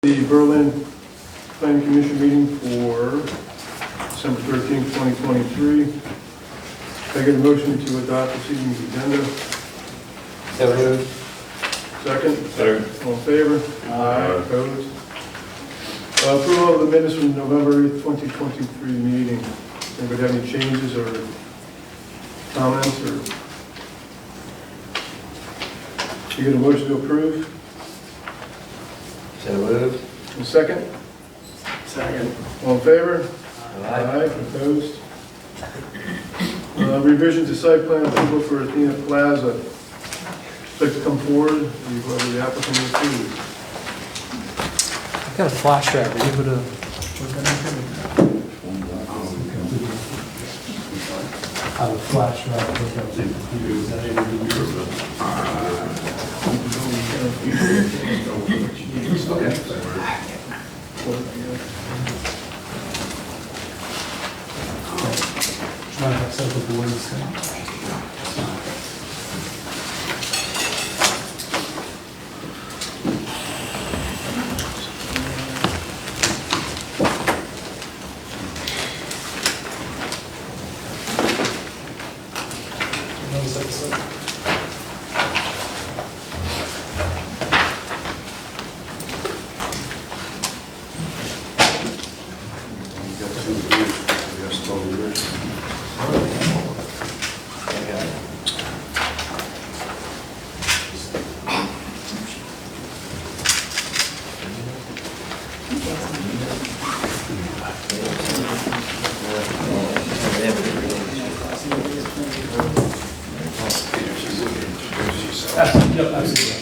The Berlin Planning Commission meeting for December 13, 2023. Can I get a motion to adopt this evening's agenda? So moved. Second? Second. All in favor? Aye. Opposed? Approval of the minutes from November 8, 2023 meeting. Anybody have any changes or comments or? You get a motion to approve? So moved. And second? Second. All in favor? Aye. Opposed? Revision to site plan approval for Athena Plaza. Like to come forward, whoever the applicant is, please. I've got a flash drive. Are you able to work on that? I have a flash drive. Hooked up to the computer. Is that able to be used? Trying to access the board this thing. Yep, absolutely.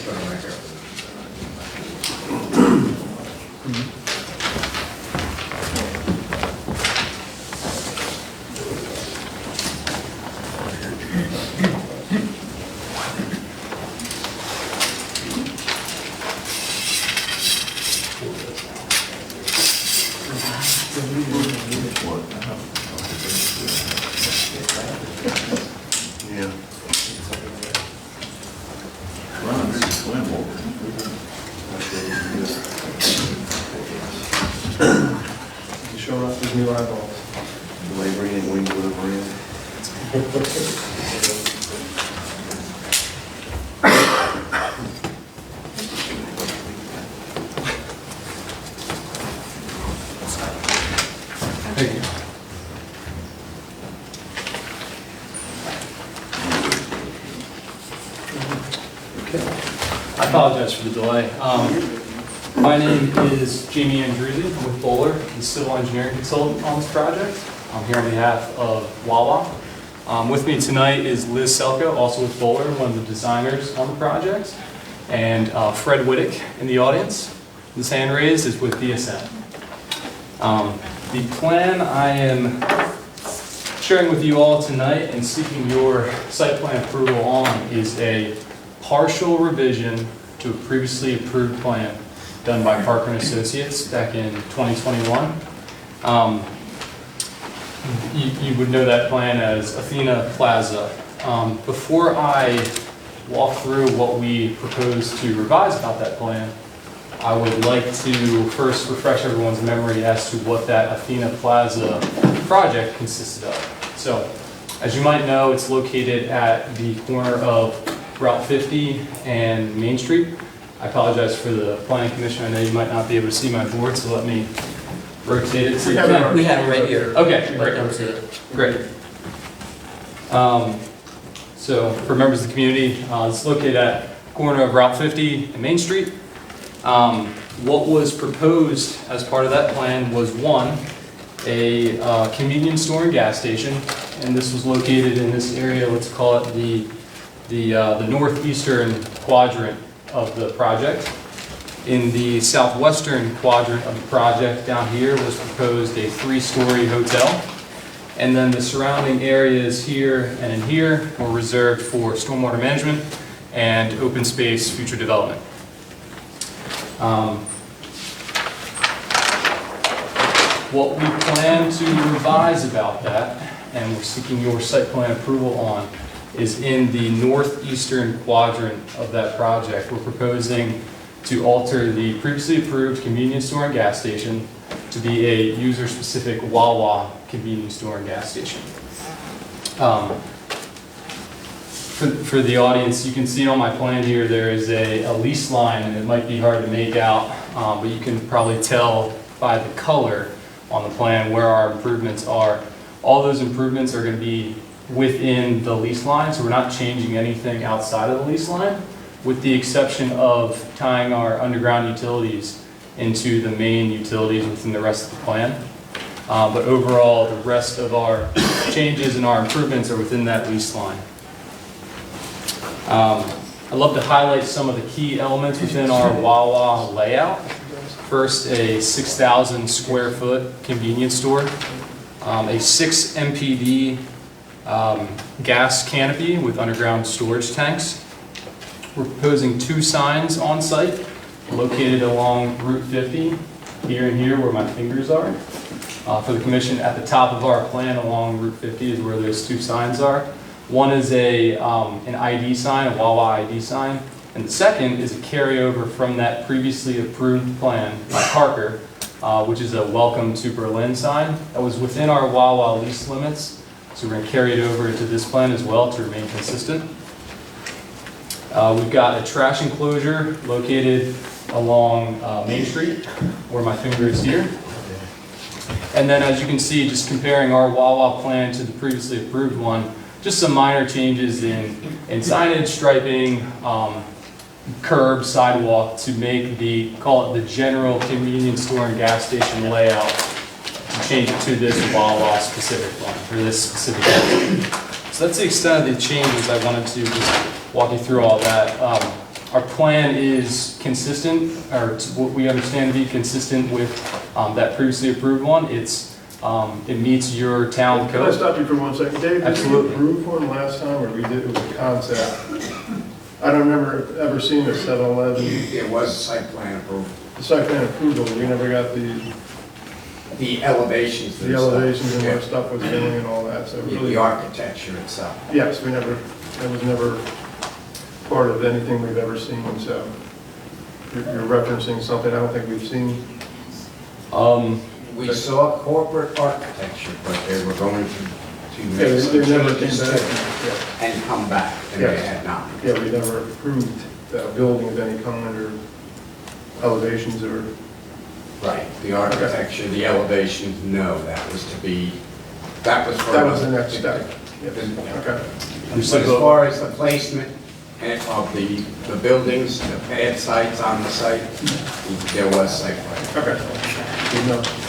Yeah. He's showing off his new eyeballs. Thank you. I apologize for the delay. My name is Jamie Andruzzi. I'm with Bowler, the civil engineering consultant on this project. I'm here on behalf of Wawa. With me tonight is Liz Selko, also with Bowler, one of the designers on the project, and Fred Wittick in the audience. This hand raised is with DSM. The plan I am sharing with you all tonight and seeking your site plan approval on is a partial revision to a previously approved plan done by Parker & Associates back in 2021. You would know that plan as Athena Plaza. Before I walk through what we propose to revise about that plan, I would like to first refresh everyone's memory as to what that Athena Plaza project consisted of. So, as you might know, it's located at the corner of Route 50 and Main Street. I apologize for the Planning Commission. I know you might not be able to see my board, so let me rotate it. We have it right here. Okay, Right great. down to it. Great. So for members of the community, it's located at corner of Route 50 and Main Street. What was proposed as part of that plan was one, a convenience store and gas station, and this was located in this area. Let's call it the northeastern quadrant of the project. In the southwestern quadrant of the project down here was proposed a 3-story hotel. And then the surrounding areas here and in here were reserved for stormwater management and open space future development. What we plan to revise about that, and we're seeking your site plan approval on, is in the northeastern quadrant of that project. We're proposing to alter the previously approved convenience store and gas station to be a user-specific Wawa convenience store and gas station. For the audience, you can see on my plan here, there is a lease line, and it might be hard to make out, but you can probably tell by the color on the plan where our improvements are. All those improvements are going to be within the lease line, so we're not changing anything outside of the lease line, with the exception of tying our underground utilities into the main utilities within the rest of the plan. But overall, the rest of our changes and our improvements are within that lease line. I'd love to highlight some of the key elements within our Wawa layout. First, a 6,000 square foot convenience store, a 6 MPD gas canopy with underground storage tanks. We're proposing 2 signs on site located along Route 50, here and here where my fingers are. For the commission, at the top of our plan along Route 50 is where those 2 signs are. One is an ID sign, a Wawa ID sign, and the second is a carryover from that previously approved plan by Parker, which is a Welcome to Berlin sign that was within our Wawa lease limits. So we're going to carry it over into this plan as well to remain consistent. We've got a trash enclosure located along Main Street, where my finger is here. And then as you can see, just comparing our Wawa plan to the previously approved one, just some minor changes in signage, striping, curb, sidewalk to make call it the general convenience store and gas station layout, to change it to this Wawa specific one, or this specific one. So that's the extent of the changes. I wanted to just walk you through all that. Our plan is consistent, or what we understand to be consistent with that previously approved one. It meets your town Can I code. stop you for 1 second? Dave, did we Absolutely. approve one last time, or we did, it was a concept? I don't remember ever seeing a 7-Eleven. It was site plan approval. The site plan approval, we never got the elevations. elevations and Yeah. where stuff was going and all that, so really. The architecture itself. Yes, that was never part of anything we've ever seen, so you're referencing something I don't think we've seen. We saw corporate architecture, but they were going to Yeah, make some they never came changes back. to it Yeah. and come back, and they Yes. had not. Yeah, we never approved building of any kind or elevations or, Right, the architecture, the elevations, no, that was for. that was the next step. Yes. Okay. But as far as the placement of the buildings, the pad sites on the site, there was site plan. Okay. Good enough.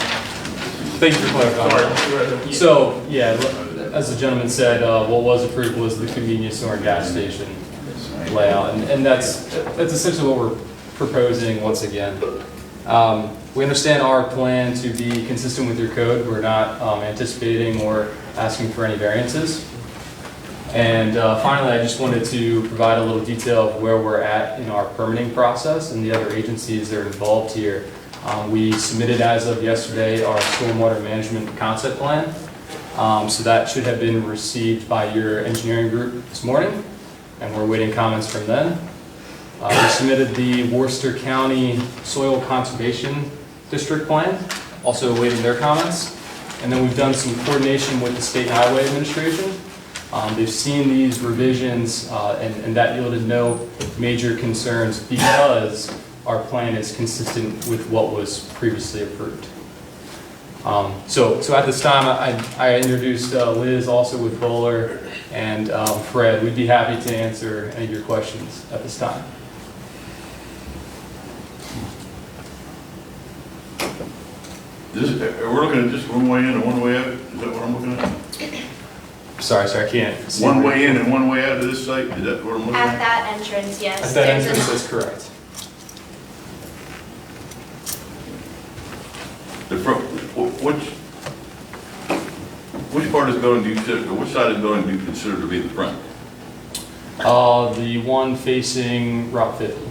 Thank you for clarifying. Sorry. So, yeah, as the gentleman said, what was approved was the convenience store and gas station layout, and that's essentially what we're proposing once again. We understand our plan to be consistent with your code. We're not anticipating or asking for any variances. And finally, I just wanted to provide a little detail of where we're at in our permitting process and the other agencies that are involved here. We submitted as of yesterday our stormwater management concept plan. So that should have been received by your engineering group this morning, and we're waiting comments from them. We submitted the Worcester County Soil Conservation District plan, also awaiting their comments. And then we've done some coordination with the State Highway Administration. They've seen these revisions, and that yielded no major concerns because our plan is consistent with what was previously approved. So at this time, I introduced Liz also with Bowler and Fred. We'd be happy to answer any of your questions at this time. We're looking at just one way in and one way out, is that what I'm looking at? Sorry, I can't see. One way in and one way out of this site, is that what I'm looking At at? that entrance, yes. At that There's entrance, an- that's correct. The front, which part of the building do you consider, or which side of the building do you consider to be the front? The one facing Route 50.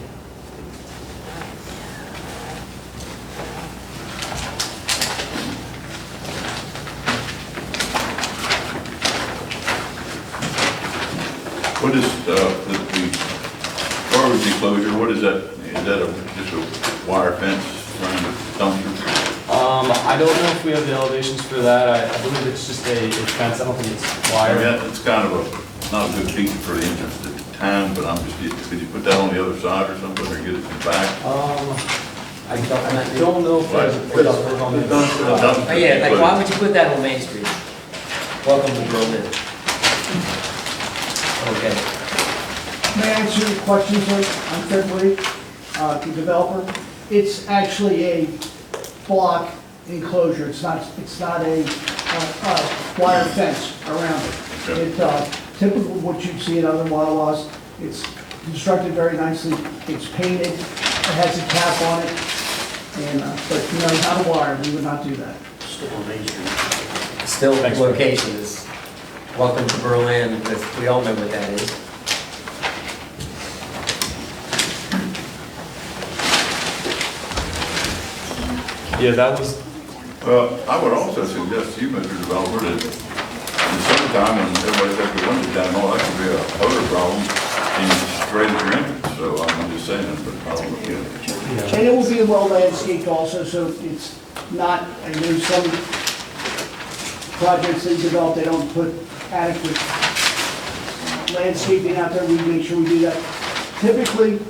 What is the garbage enclosure, what is that? Is that just wire fence around the dumpster? I don't know if we have the elevations for that. I believe it's just a fence. I don't think it's I wire. mean, it's kind of not a good feature for the entrance at the time, but I'm just, could you put that on the other side or something, or get it in the back? I don't know if there's a The picture on it. dumpster. Oh, yeah, like, why would you put that on Main Street? Welcome to Berlin. Okay. May I answer your questions on February, the developer? It's actually a block enclosure, it's not a wire fence around it. Okay. It, typical of what you'd see in other Wawas, it's constructed very nicely, it's painted, it has a cap on it, and, but, you know, not a wire, we would not do that. Still, Thanks, location is welcome to Berlin, because we all know what that is. Yeah, that was, Well, I would also suggest to you, Mr. Developer, that in the summertime, when everybody's got their windows down, all that could be a odor problem, and you straight at your entrance, so I'm just saying, but I don't know, you know. And it will be well landscaped also, so it's not, I mean, some projects they develop, they don't put adequate landscaping out there, we make sure we do that. Typically,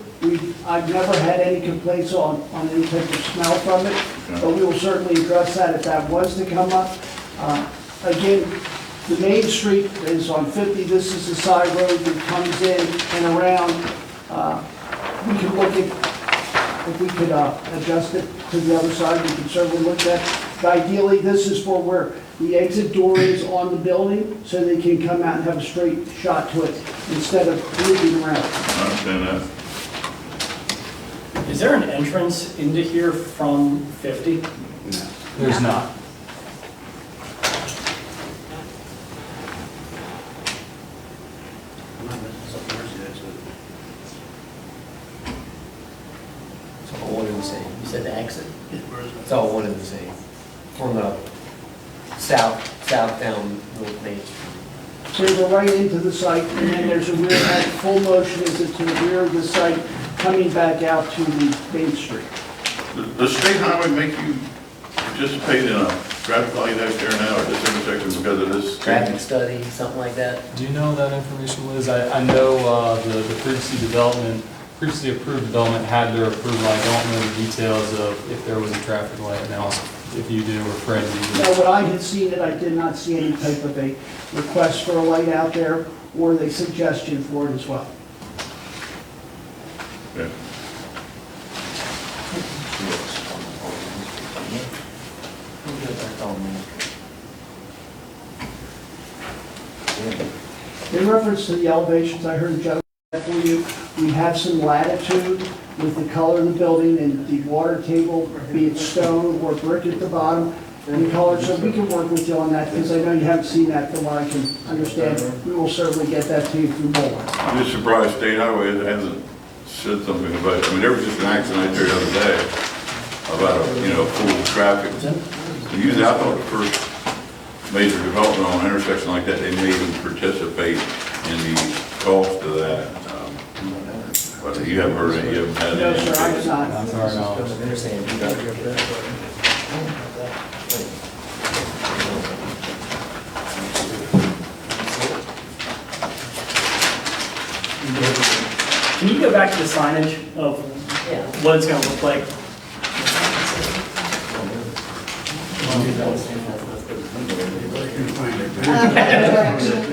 I've never had any complaints on any type of smell from it, but we will certainly address that if that was to come up. Again, the main street is on 50, this is the side road that comes in and around. We can look at, if we could adjust it to the other side, we can certainly look at that. But ideally, this is for where the exit door is on the building, so they can come out and have a straight shot to it instead of looping around. I understand that. Is there an entrance into here from 50? there's not. It's all one and the same. You said the exit? It's all one and the same. From the south down North Main Street. So you go right into the site, and then there's a rear, at full motion is it to the rear of the site, coming back out to the Main Street. Does state highway make you participate in a traffic light out there now, or this intersection because of this? Traffic study, something like that? Do you know that information, Liz? I know the previously approved development had their approval. I don't know the details of if there was a traffic light analysis, if you do, or Fred, you do. Now, when I had seen it, I did not see any type of a request for a light out there, or the suggestion for it as well. Okay. In reference to the elevations, I heard Joe for you, we have some latitude with the color of the building and the water table, be it stone or brick at the bottom, and the color, so we can work with you on that, because I know you haven't seen that from what I can understand. We will certainly get that to you through Moore. I'm just surprised state highway hasn't said something about it. I mean, there was just an accident out there the other day about, full traffic. Usually I thought the first major development on an intersection like that, they may even participate in the cost of that. But you haven't heard it, you haven't had No, any. sir, I was not. That's our knowledge. Can you go back to the signage of Yeah. what it's going to look like?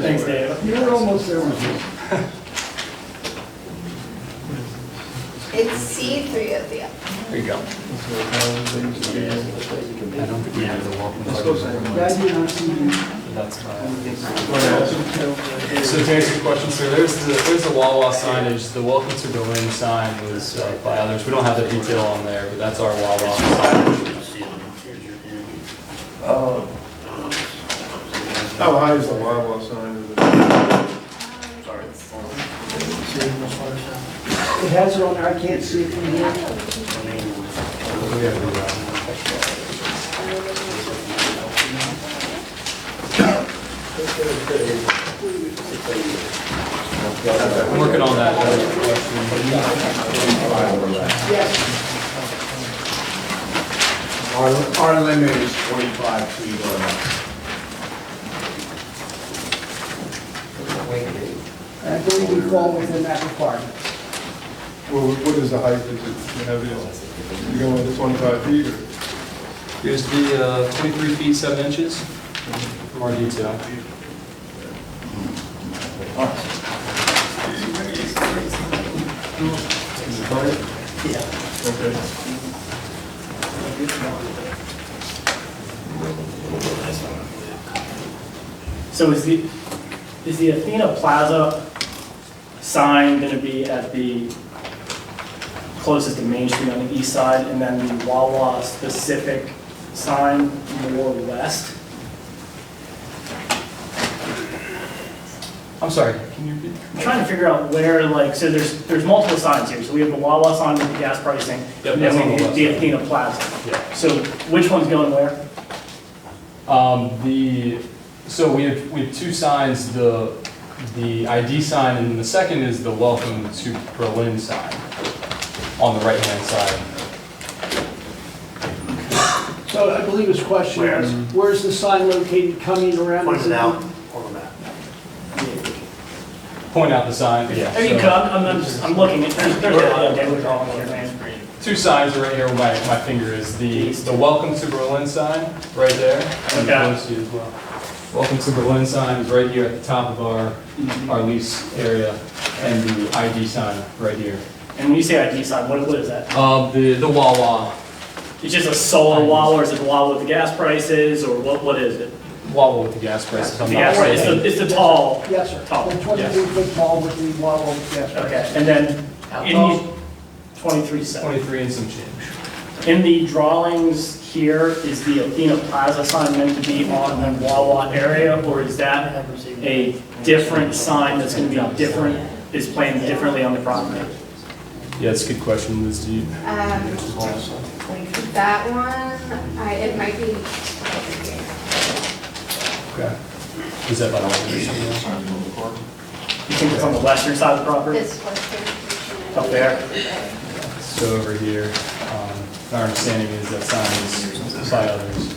Thanks, Dave. You were almost there with me. It's C3 of the There you go. I don't think we have the walking. I do not see you. That's fine. So to answer your question, sir, there's the Wawa signage. The welcome to Berlin sign was by others. We don't have the detail on there, but that's our Wawa signage. How high is the Wawa sign? It has it on there, I can't see it from here. I'm working on that. Yes. Our limit is 25 feet or less. And I believe we fall within that requirement. Well, what is the height? Is it, you have it, you going with 25 feet or? Here's the 23 feet 7 inches from our detail. Is it height? Yeah. Okay. So is the Athena Plaza sign going to be at the closest to Main Street on the east side, and then the Wawa specific sign more west? I'm sorry, can you repeat? I'm trying to figure out where, like, so there's multiple signs here. So we have the Wawa sign with the gas pricing, Yep, and that's on then we the have the west side. Athena Plaza. Yeah. So which one's going where? So we have two signs, the ID sign, and the second is the Welcome to Berlin sign on the right-hand side. So I believe his question was, where's the sign located coming around? Point it out on the map. Point out the sign, yeah. There you so- go, I'm looking, there's a lot of damage on here, man. Two signs right here where my finger is. The Welcome to Berlin sign, right there. And Okay. close to you as well. Welcome to Berlin sign is right here at the top of our lease area, and the ID sign right here. And when you say ID sign, what is that? The Wawa, It's just a solar Wawa, or is it the Wawa with the gas prices, or what is it? Wawa with the gas prices. I'm The not gas price, mistaken. it's the tall, Yes, sir. Tall, The 22-foot tall with the Wawa gas. okay, and then in these, 23.7. 23 and some change. In the drawings here, is the Athena Plaza sign meant to be on the Wawa area, or is that a different sign that's gonna be different, is planned differently on the property? Yeah, that's a good question, Liz. Do you? That one, it might be, Okay. Is that by the way? You think it's on the western side of the property? this was. Up there? So over here, our understanding is that sign is by others.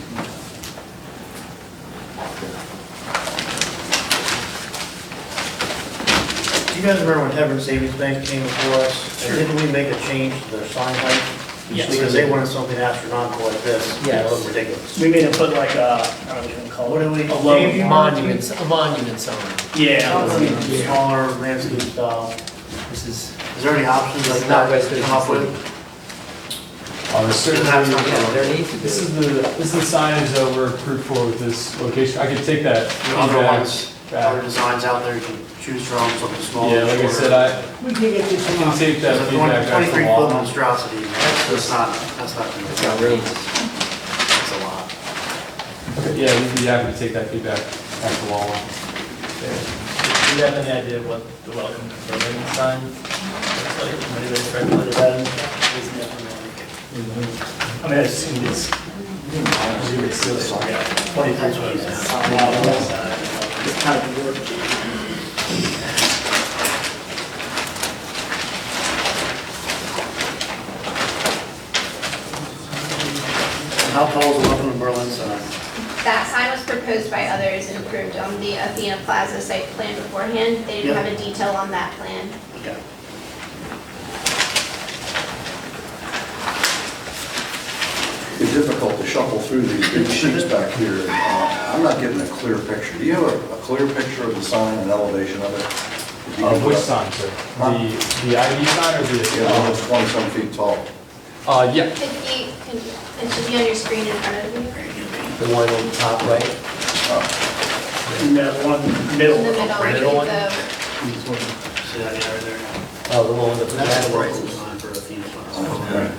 Do you guys remember when Hebron Savings Bank came before us? And didn't we make a change to their sign height? Yes. Because they wanted something astronomical like this. Yes. It looked ridiculous. We made it put like a, I don't know what you're gonna call What it. do we? A low Dave, you monument. A monument sign. Yeah. Smaller landscape style. This is, Is there any options like Not that West to come up Ocean with? There's certainly, That's not yeah, there needs to be. this is the signage that we're approved for with this location. I could take that Other feedback ones, back. other designs out there you can choose from, something smaller. Yeah, like I said, I We can get you some. can take that Because a feedback back from 23-foot Wawa. monstrosity, that's not It's outrageous. That's a lot. Okay, yeah, we'd be happy to take that feedback back to Wawa. Do you have any idea what the welcome to Berlin sign looks like? Anybody recommended that? I mean, it's, it's. 23 feet. It's kind of weird. How tall is the welcome to Berlin sign? That sign was proposed by others and approved on the Athena Plaza site plan beforehand. They didn't Yep. have a detail on that plan. Okay. It's difficult to shuffle through these big sheets back here. I'm not getting a clear picture. Do you have a clear picture of the sign and elevation of it? If you can Which put up- sign, sir? Huh? The ID sign or Yeah, the one the? that's 20-some feet tall. Yeah, It should be on your screen in front of you. The one on the top right. And the one middle. In the middle, Middle one? the, See that guy right there? Oh, the one with the. That's the welcome sign for Athena Plaza.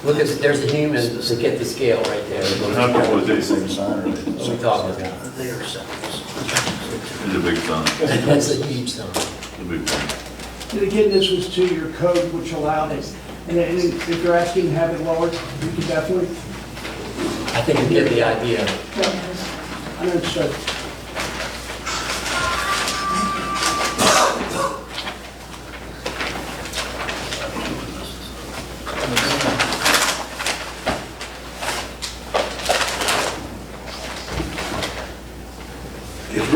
Look, there's a human to get the scale right there. How tall is it? Same sign or? What are we talking about? They are separate. It's a big sign, That's a huge sign. a big sign. And again, this was to your code, which allowed it. And then if you're asking to have it lowered, we could definitely. I think you get the idea. I understood.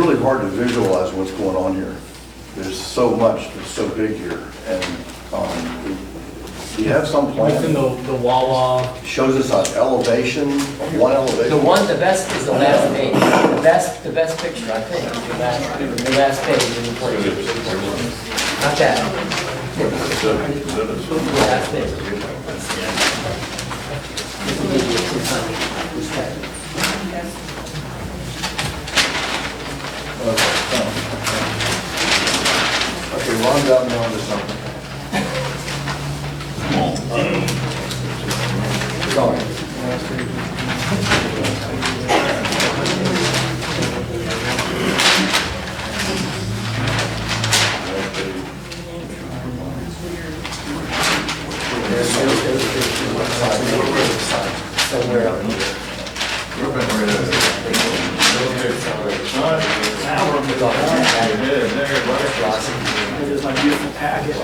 really hard to visualize what's going on here. There's so much that's so big here, and do you have some Within plan? the Wawa, Shows us an elevation, one elevation? The best is the last page. The best picture, I think, the last page in the plan. Not that. The last page. Okay, Ron got me onto something. Sorry. Somewhere up here. Here's my beautiful packet.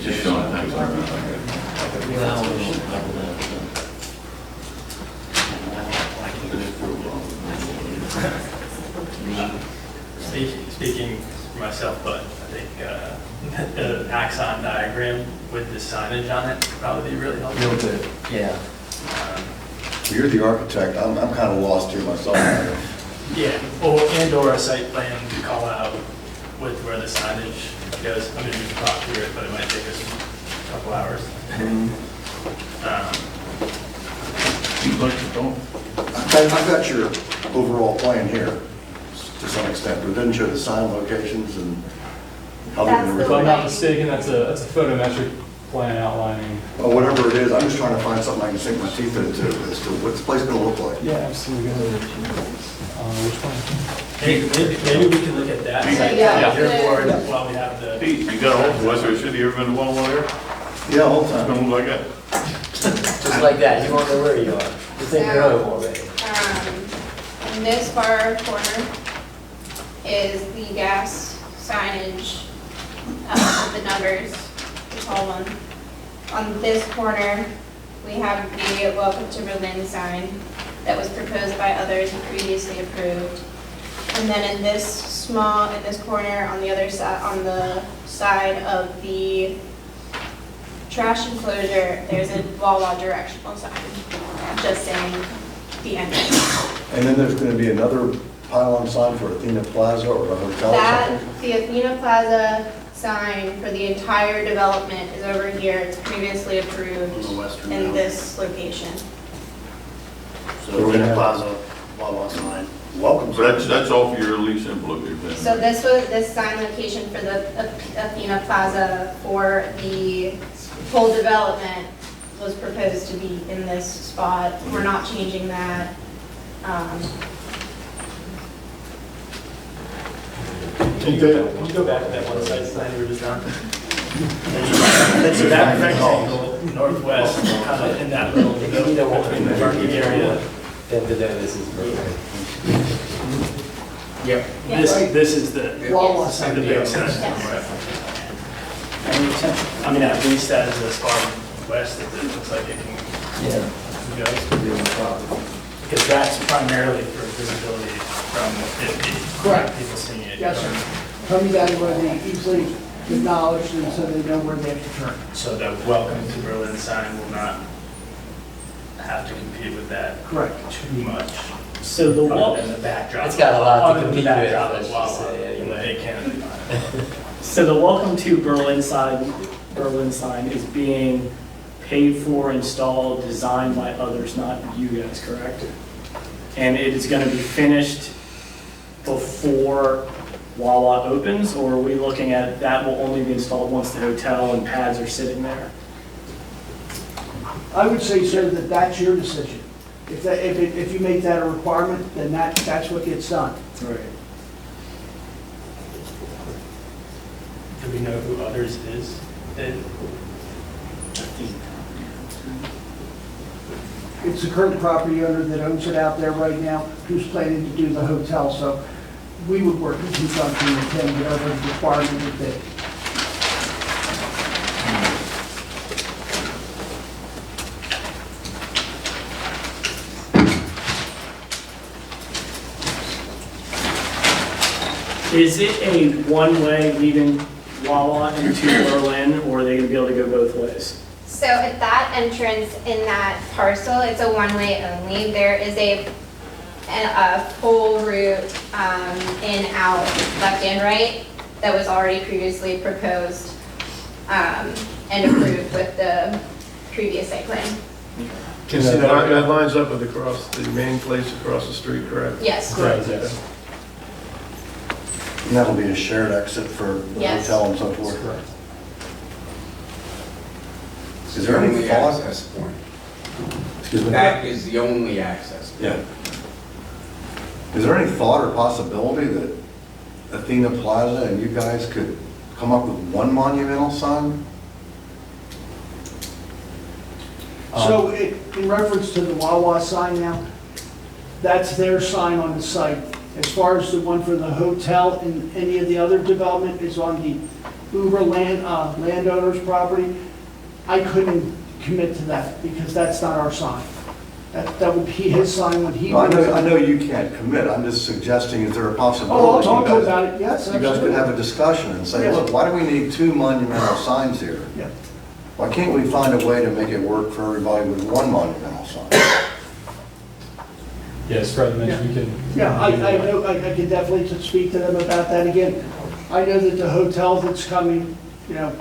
Just showing things. Speaking for myself, but I think the axon diagram with the signage on it would probably be really helpful. Real good, yeah. You're the architect, I'm kind of lost here myself. Yeah, or a site plan to call out with where the signage goes. I mean, we can talk through it, but it might take us a couple hours. I've got your overall plan here, to some extent, but it doesn't show the sign locations and how they're going if to... I'm not mistaken, that's a photometric plan outlining. Or whatever it is, I'm just trying to find something I can sink my teeth into as to what this place is going to look like. Yeah, absolutely. Which one? Maybe we can look at that site Yeah. plan here board while we have the. Pete, you got a hold of Western City, you ever been to Wawa there? Yeah, all the It's time. gonna look like that. Just like that, you won't know where you are. You think you're home already. In this far corner is the gas signage, with the numbers, the tall one. On this corner, we have the Welcome to Berlin sign that was proposed by others and previously approved. And then in this corner on the other side, on the side of the trash enclosure, there's a Wawa directional sign, just saying the entrance. And then there's going to be another pylon sign for Athena Plaza or a hotel or That, something? the Athena Plaza sign for the entire development is over here. It's previously approved On the western in now. this location. So Athena Plaza, Wawa sign, welcome. But that's all for your lease envelope you're paying. So this sign location for the Athena Plaza for the whole development was proposed to be in this spot. We're not changing that. Can you go back to that one side sign you were just on? It's that rectangle northwest, kind of in that little, between the parking area. This is perfect. Yep. Yes. This is the, Wawa the sign. big sign. I mean, at least that is as far west as it looks like it can Yeah. go. Because that's primarily for visibility from 50. Correct. People seeing it. Yes, sir. Coming down where they easily acknowledge and so they know where they have to turn. So the welcome to Berlin sign will not have to compete with that Correct. too much. So the wall and the backdrop. It's got a lot to other than compete the with, backdrop let's of just Wawa, say, and anyway. they can. So the welcome to Berlin sign is being paid for, installed, designed by others, not you guys, correct? And it is going to be finished before Wawa opens, or are we looking at that will only be installed once the hotel and pads are sitting there? I would say, sir, that that's your decision. If you make that a requirement, then that's what gets done. Right. Do we know who others is? It's the current property owner that owns it out there right now, who's planning to do the hotel. So we would work in conjunction with him, whatever the requirement would be. Is it a one-way leaving Wawa into Berlin, or are they gonna be able to go both ways? So at that entrance in that parcel, it's a one-way only. There is a full route in, out, left and right that was already previously proposed and approved with the previous site plan. Can see that lines up with the main place across the street, correct? Yes. Correct, yes. And that'll be a shared exit for the Yes. hotel and so forth? Correct. Is there any Only thought? access point. Excuse me? That is the only access. Yeah. Is there any thought or possibility that Athena Plaza and you guys could come up with one monumental sign? So in reference to the Wawa sign now, that's their sign on the site. As far as the one for the hotel and any of the other development is on the Uber landowner's property, I couldn't commit to that because that's not our sign. That would be his sign when he. No, I know you can't commit, I'm just suggesting, is there a possibility? Oh, I'll talk to you him guys- about it, yes, You guys absolutely. could have a discussion and say, Yes. look, why do we need two monumental signs here? Yeah. Why can't we find a way to make it work for everybody with one monumental sign? Yes, Fred mentioned we can. Yeah, I know, I could definitely speak to them about that again. I know that the hotel that's coming, you know,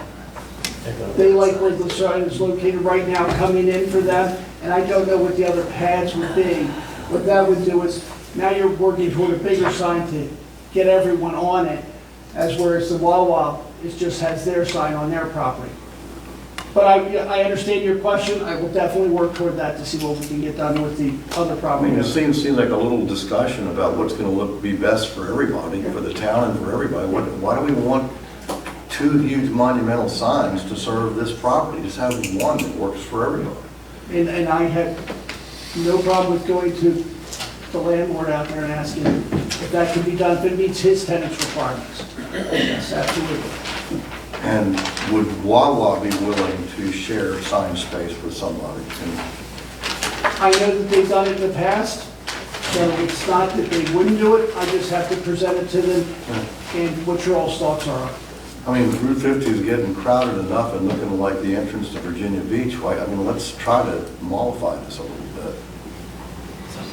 they like where the sign is located right now coming in for them, and I don't know what the other pads would be. What that would do is, now you're working toward a bigger sign to get everyone on it, as whereas the Wawa just has their sign on their property. But I understand your question, I will definitely work toward that to see what we can get done with the other I property. mean, it seems like a little discussion about what's gonna be best for everybody, for the town and for everybody. Why do we want two huge monumental signs to serve this property? Just have one that works for everybody. And I have no problem with going to the landlord out there and asking if that can be done, if it meets his tenant's requirements. Yes, absolutely. And would Wawa be willing to share sign space with somebody? I know that they've done it in the past, so it's not that they wouldn't do it, I just have to present it to them and what your all's thoughts are. I mean, Route 50 is getting crowded enough and looking like the entrance to Virginia Beach. Why, I mean, let's try to mollify this a little bit.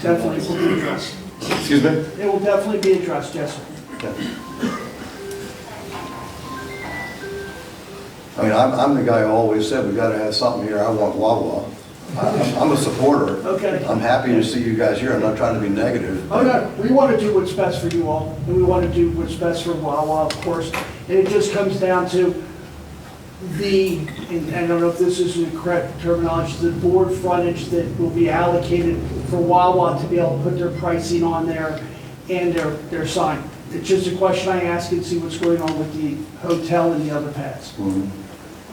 Definitely will be addressed. Excuse me? It will definitely be addressed, yes, sir. Yeah. I mean, I'm the guy who always said, we gotta have something here, I want Wawa. I'm a supporter. Okay. I'm happy to see you guys here, I'm not trying to be negative. Oh, no, we want to do what's best for you all, and we want to do what's best for Wawa, of course. And it just comes down to and I don't know if this is the correct terminology, the board frontage that will be allocated for Wawa to be able to put their pricing on there and their sign. It's just a question I ask and see what's going on with the hotel and the other pads. Mhm.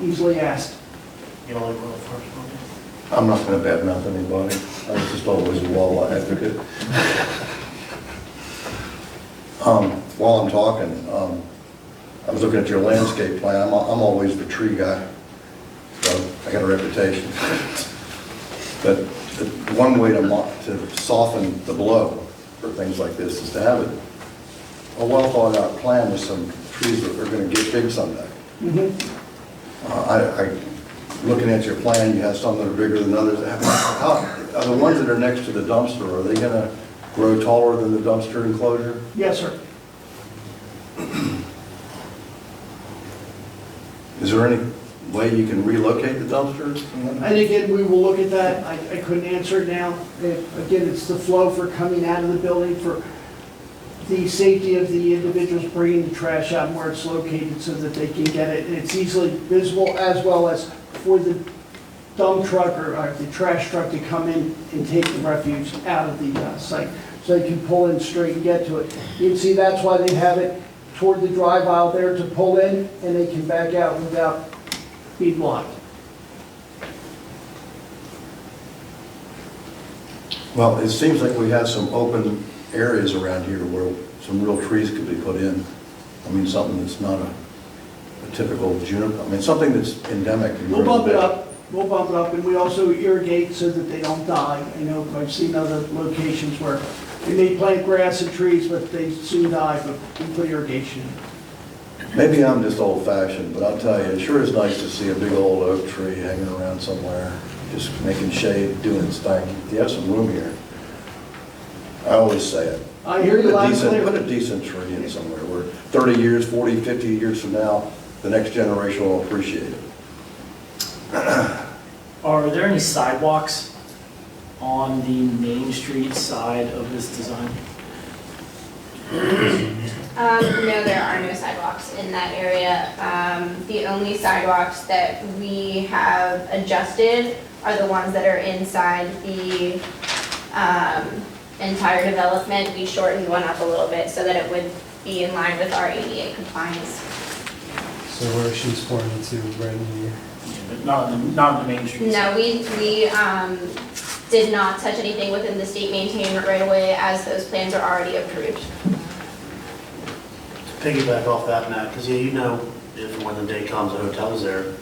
Easily asked. You don't like going first, okay? I'm not gonna badmouth anybody, I was just always a Wawa advocate. While I'm talking, I was looking at your landscape plan, I'm always the tree guy, so I got a reputation. But one way to soften the blow for things like this is to have a well thought out plan with some trees that are gonna get big someday. Looking at your plan, you have some that are bigger than others. Are the ones that are next to the dumpster, are they gonna grow taller than the dumpster enclosure? Yes, sir. Is there any way you can relocate the dumpsters? And again, we will look at that. I couldn't answer it now. Again, it's the flow for coming out of the building, for the safety of the individuals bringing the trash out and where it's located so that they can get it. And it's easily visible, as well as for the dump truck or the trash truck to come in and take the refuse out of the site. So they can pull in straight and get to it. You can see that's why they have it toward the drive aisle there to pull in, and they can back out without being blocked. Well, it seems like we have some open areas around here where some real trees could be put in. I mean, something that's not a typical juniper, I mean, something that's endemic. and We'll bump it grows up, we'll bump it up, and we also irrigate so that they don't die. I know I've seen other locations where they may plant grass and trees, but they soon die, but we put irrigation in. back. Maybe I'm just old fashioned, but I'll tell you, it sure is nice to see a big old oak tree hanging around somewhere, just making shade, doing its thing. You have some room here. I always say it. I hear you Put a loud and decent- clear. Put a decent tree in somewhere where 30 years, 40, 50 years from now, the next generation will appreciate it. Are there any sidewalks on the Main Street side of this design? No, there are no sidewalks in that area. The only sidewalks that we have adjusted are the ones that are inside the entire development. We shortened one up a little bit so that it would be in line with our ADA compliance. So where she's pointing to right in here. But not on the Main Street side? No, we did not touch anything within the state maintained right away as those plans are already approved. Piggyback off that, Matt, because you know, if and when the day comes, the hotel's there,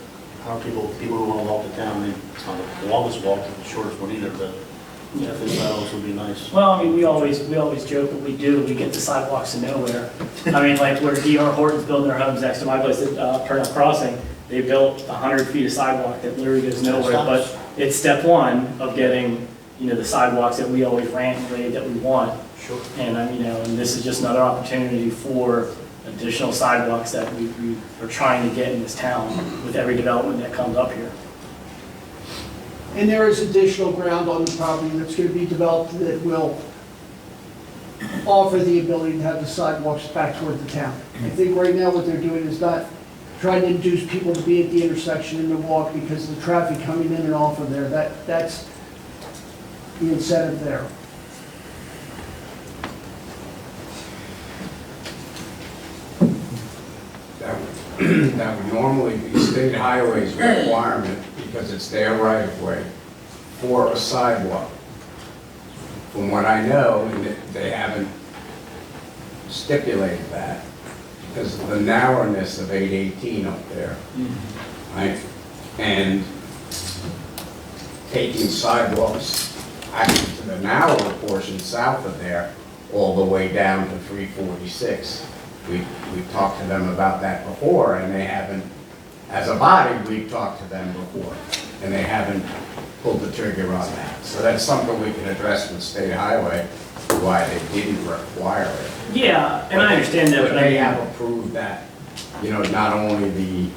how are people who want to walk to town, I mean, it's not the longest walk, it's the shortest one either, but yeah, if it's sidewalks would be nice. Well, I mean, we always joke that we get the sidewalks to nowhere. I mean, like where D.R. Horton's building their homes next to my place at Purnell Crossing, they built 100 feet of sidewalk that literally goes nowhere, but it's step one of getting, the sidewalks that we always rant and rave that we want. Sure. And, and this is just another opportunity for additional sidewalks that we are trying to get in this town with every development that comes up here. And there is additional ground on the property that's going to be developed that will offer the ability to have the sidewalks back toward the town. I think right now what they're doing is not trying to induce people to be at the intersection and to walk because of the traffic coming in and off of there. That's the incentive there. That would normally be state highways requirement because it's their right of way for a sidewalk. From what I know, and they haven't stipulated that because of the narrowness of 818 up there, right? And taking sidewalks actually to the narrower portion south of there all the way down to 346. We've talked to them about that before, and they haven't, as a body, we've talked to them before, and they haven't pulled the trigger on that. So that's something we can address with State Highway, why they didn't require it. Yeah, and I understand that, But but they have approved that, not only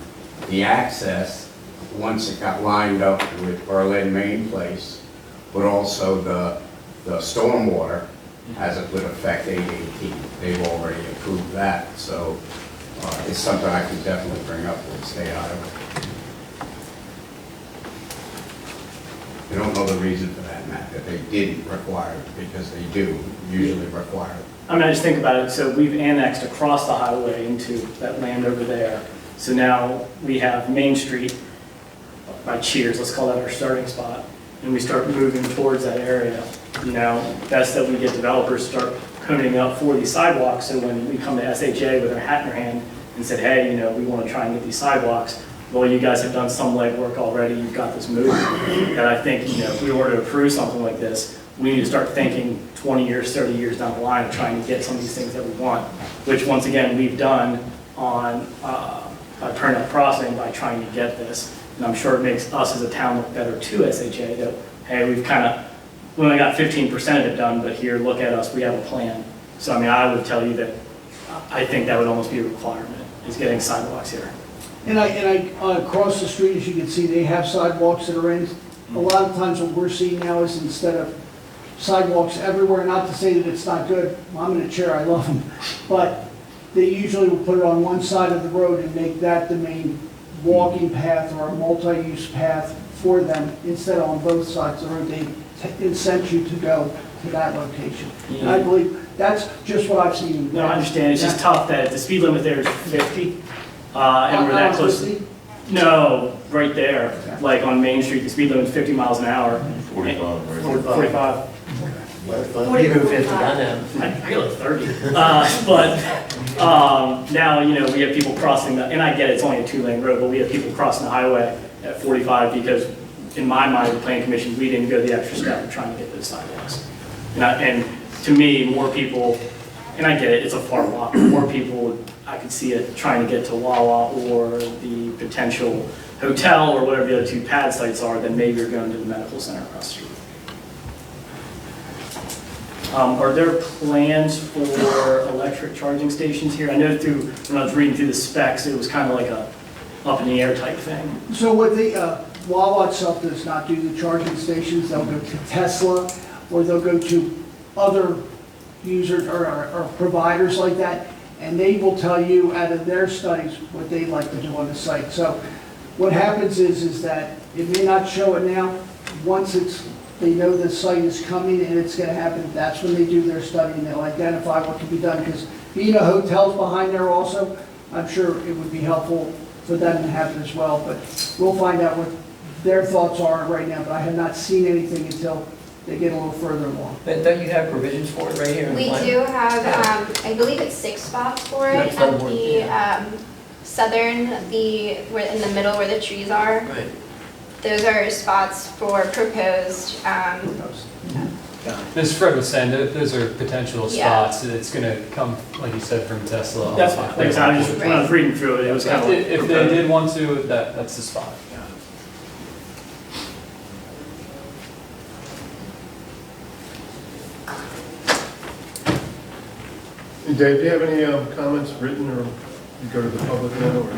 the access, once it got lined up with Berlin Main Place, but also the stormwater, as it would affect 818. They've already approved that, so it's something I can definitely bring up with State Highway. I don't know the reason for that, Matt, that they didn't require it, because they do usually require it. I just think about it, so we've annexed across the highway into that land over there. So now we have Main Street by Cheers, let's call that our starting spot, and we start moving towards that area. Best that we get developers start coning up for these sidewalks, so when we come to SHA with our hat in our hand and said, hey, we want to try and get these sidewalks, well, you guys have done some legwork already, you've got this moving. And I think, if we were to approve something like this, we need to start thinking 20 years, 30 years down the line of trying to get some of these things that we want, which once again, we've done on by Purnell Crossing by trying to get this. And I'm sure it makes us as a town look better to SHA that, hey, we only got 15% of it done, but here, look at us, we have a plan. So, I would tell you that I think that would almost be a requirement, is getting sidewalks here. And across the street, as you can see, they have sidewalks that are in. A lot of times what we're seeing now is instead of sidewalks everywhere, not to say that it's not good, I'm in a chair, I love them, but they usually will put it on one side of the road and make that the main walking path or a multi-use path for them, instead of on both sides of the road. They incent you to go to that location. And I believe that's just what I've seen. No, I understand, it's just tough that the speed limit there is 50, and we're that close. 50? No, right there, like on Main Street, the speed limit is 50 miles an hour. 45, right? 45. You go 50, I know. I go like 30. Now, you know, we have people crossing the, and I get it's only a 2-lane road, but we have people crossing the highway at 45 because in my mind, the planning commission, we didn't go the extra step of trying to get those sidewalks. And to me, more people, and I get it, it's a far walk, more people, I could see it trying to get to Wawa or the potential hotel or whatever the other 2 pad sites are than maybe you're going to the medical center across the street. Are there plans for electric charging stations here? I know when I was reading through the specs, it was kind of like a up in the air type thing. So what the, Wawa itself does not do the charging stations, they'll go to Tesla, or they'll go to other users or providers like that, and they will tell you out of their studies what they'd like to do on the site. So what happens is that it may not show it now, once they know the site is coming and it's gonna happen, that's when they do their study and they'll identify what can be done, because being a hotel's behind there also, I'm sure it would be helpful for them to have it as well, but we'll find out what their thoughts are right now, but I have not seen anything until they get a little further along. But don't you have provisions for it right here in the We plan? do have, I believe it's 6 spots for it That's not at more, the where in the middle where the trees are. Right. Those are spots for proposed, As Fred was saying, those are potential Yeah. spots. It's going to come, like you said, from Tesla. That's fine. Like I said, when I was reading through it, it was kind of like. If they did want to, that's the spot. And Dave, do you have any comments written, or you go to the public now, or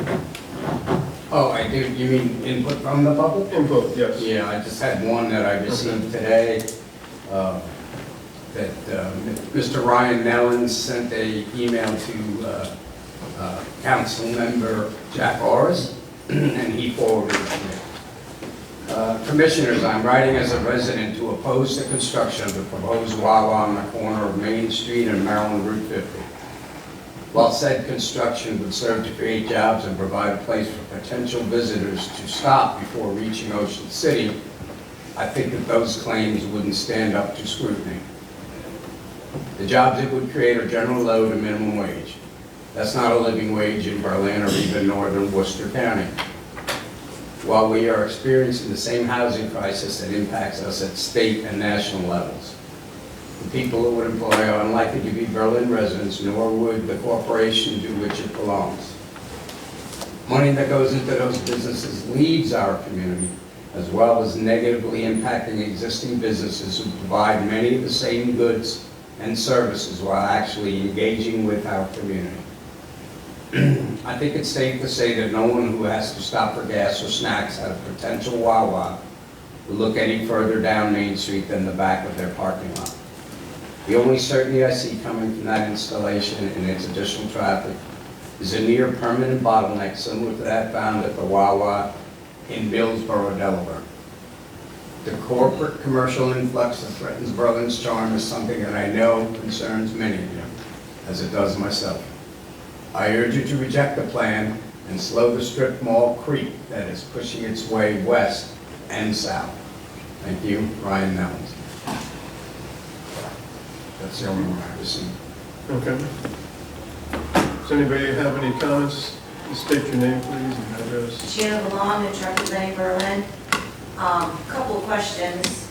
Oh, I do, you mean input from the public? input? Yes. Yeah, I just had one that I received today, that Mr. Ryan Nellens sent a email to council member Jack Orris, and he forwarded it to me. Commissioners, I'm writing as a resident to oppose the construction of the proposed Wawa on the corner of Main Street and Maryland Route 50. While said construction would serve to create jobs and provide a place for potential visitors to stop before reaching Ocean City, I think that those claims wouldn't stand up to scrutiny. The jobs it would create are general low to minimum wage. That's not a living wage in Berlin or even northern Worcester County. While we are experiencing the same housing crisis that impacts us at state and national levels, the people it would employ are unlikely to be Berlin residents, nor would the corporation to which it belongs. Money that goes into those businesses leaves our community, as well as negatively impacting existing businesses who provide many of the same goods and services while actually engaging with our community. I think it's safe to say that no one who has to stop for gas or snacks at a potential Wawa will look any further down Main Street than the back of their parking lot. The only certainty I see coming from that installation and its additional traffic is a near permanent bottleneck similar to that found at the Wawa in Millsboro, Delaware. The corporate commercial influx that threatens Berlin's charm is something that I know concerns many of you, as it does myself. I urge you to reject the plan and slow the strip mall creep that is pushing its way west and south. Thank you, Ryan Nellens. That's the only one I received. Okay. Does anybody have any comments? Just state your name, please, and address. Gina Valon, in Truckee Lane, Berlin. Couple of questions.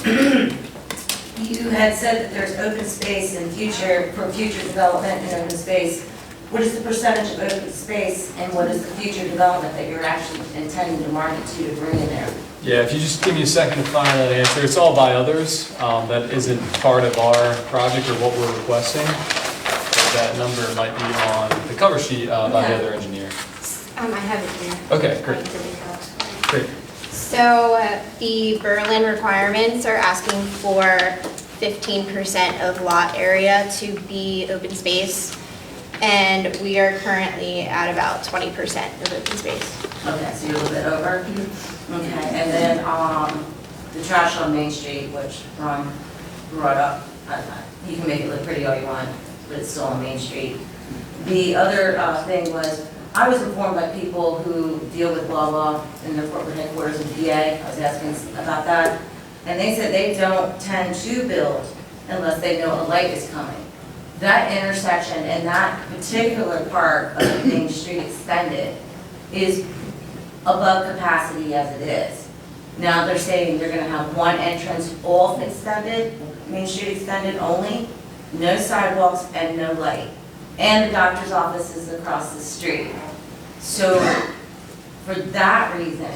You had said that there's open space in future, for future development in open space. What is the percentage of open space and what is the future development that you're actually intending to market to bring in there? Yeah, if you just give me a second to find that answer. It's all by others. That isn't part of our project or what we're requesting. That number might be on the cover sheet by the other engineer. I have it here. Okay, great. Great. So the Berlin requirements are asking for 15% of lot area to be open space, and we are currently at about 20% of open space. Okay, so you're a little bit over? Okay, and then the trash on Main Street, which Ron brought up, you can make it look pretty all you want, but it's still on Main Street. The other thing was, I was informed by people who deal with Wawa in their corporate headquarters in PA. I was asking about that. And they said they don't tend to build unless they know a light is coming. That intersection and that particular part of Main Street Extended is above capacity as it is. Now they're saying they're gonna have one entrance off Extended, Main Street Extended only, no sidewalks and no light. And the doctor's office is across the street. So for that reason,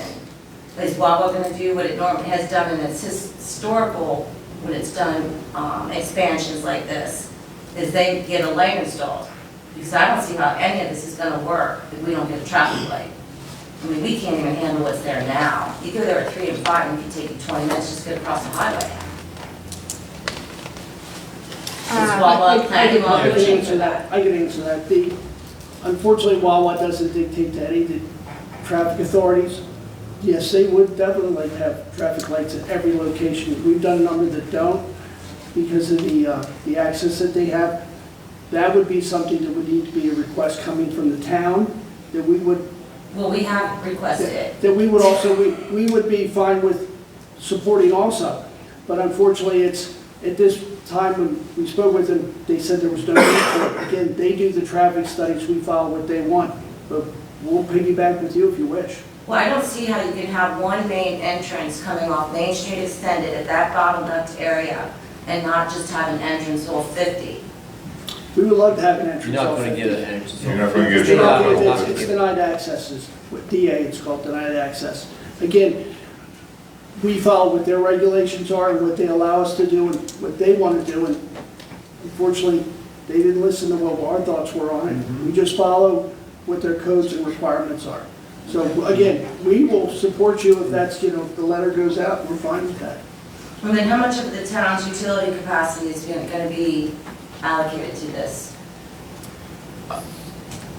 is Wawa gonna do what it normally has done in its historical, when it's done expansions like this, is they get a light installed. Because I don't see how any of this is gonna work if we don't get a traffic light. I mean, we can't even handle what's there now. You go there at 3 and 5 and it can take you 20 minutes just to get across the highway. Is Wawa planning on pushing for that? I can answer that. Unfortunately, Wawa doesn't dictate to any of the traffic authorities. Yes, they would definitely like to have traffic lights at every location. We've done a number that don't because of the access that they have. That would be something that would need to be a request coming from the town that we would. Well, we have requested it. That we would also, we would be fine with supporting also. But unfortunately, it's, at this time when we spoke with them, they said there was no need for it. Again, they do the traffic studies, we follow what they want. But we'll piggyback with you if you wish. Well, I don't see how you can have one main entrance coming off Main Street Extended at that bottlenecked area and not just have an entrance off 50. We would love to have an entrance. You're not off going to 50. get an entrance. You're not gonna get It's it. denied- It's denied access, is what DA, it's called denied access. Again, we follow what their regulations are and what they allow us to do and what they want to do. And unfortunately, they didn't listen to what our thoughts were on it. We just follow what their codes and requirements are. So again, we will support you if that's, the letter goes out, we're fine with that. And then how much of the town's utility capacity is going to be allocated to this?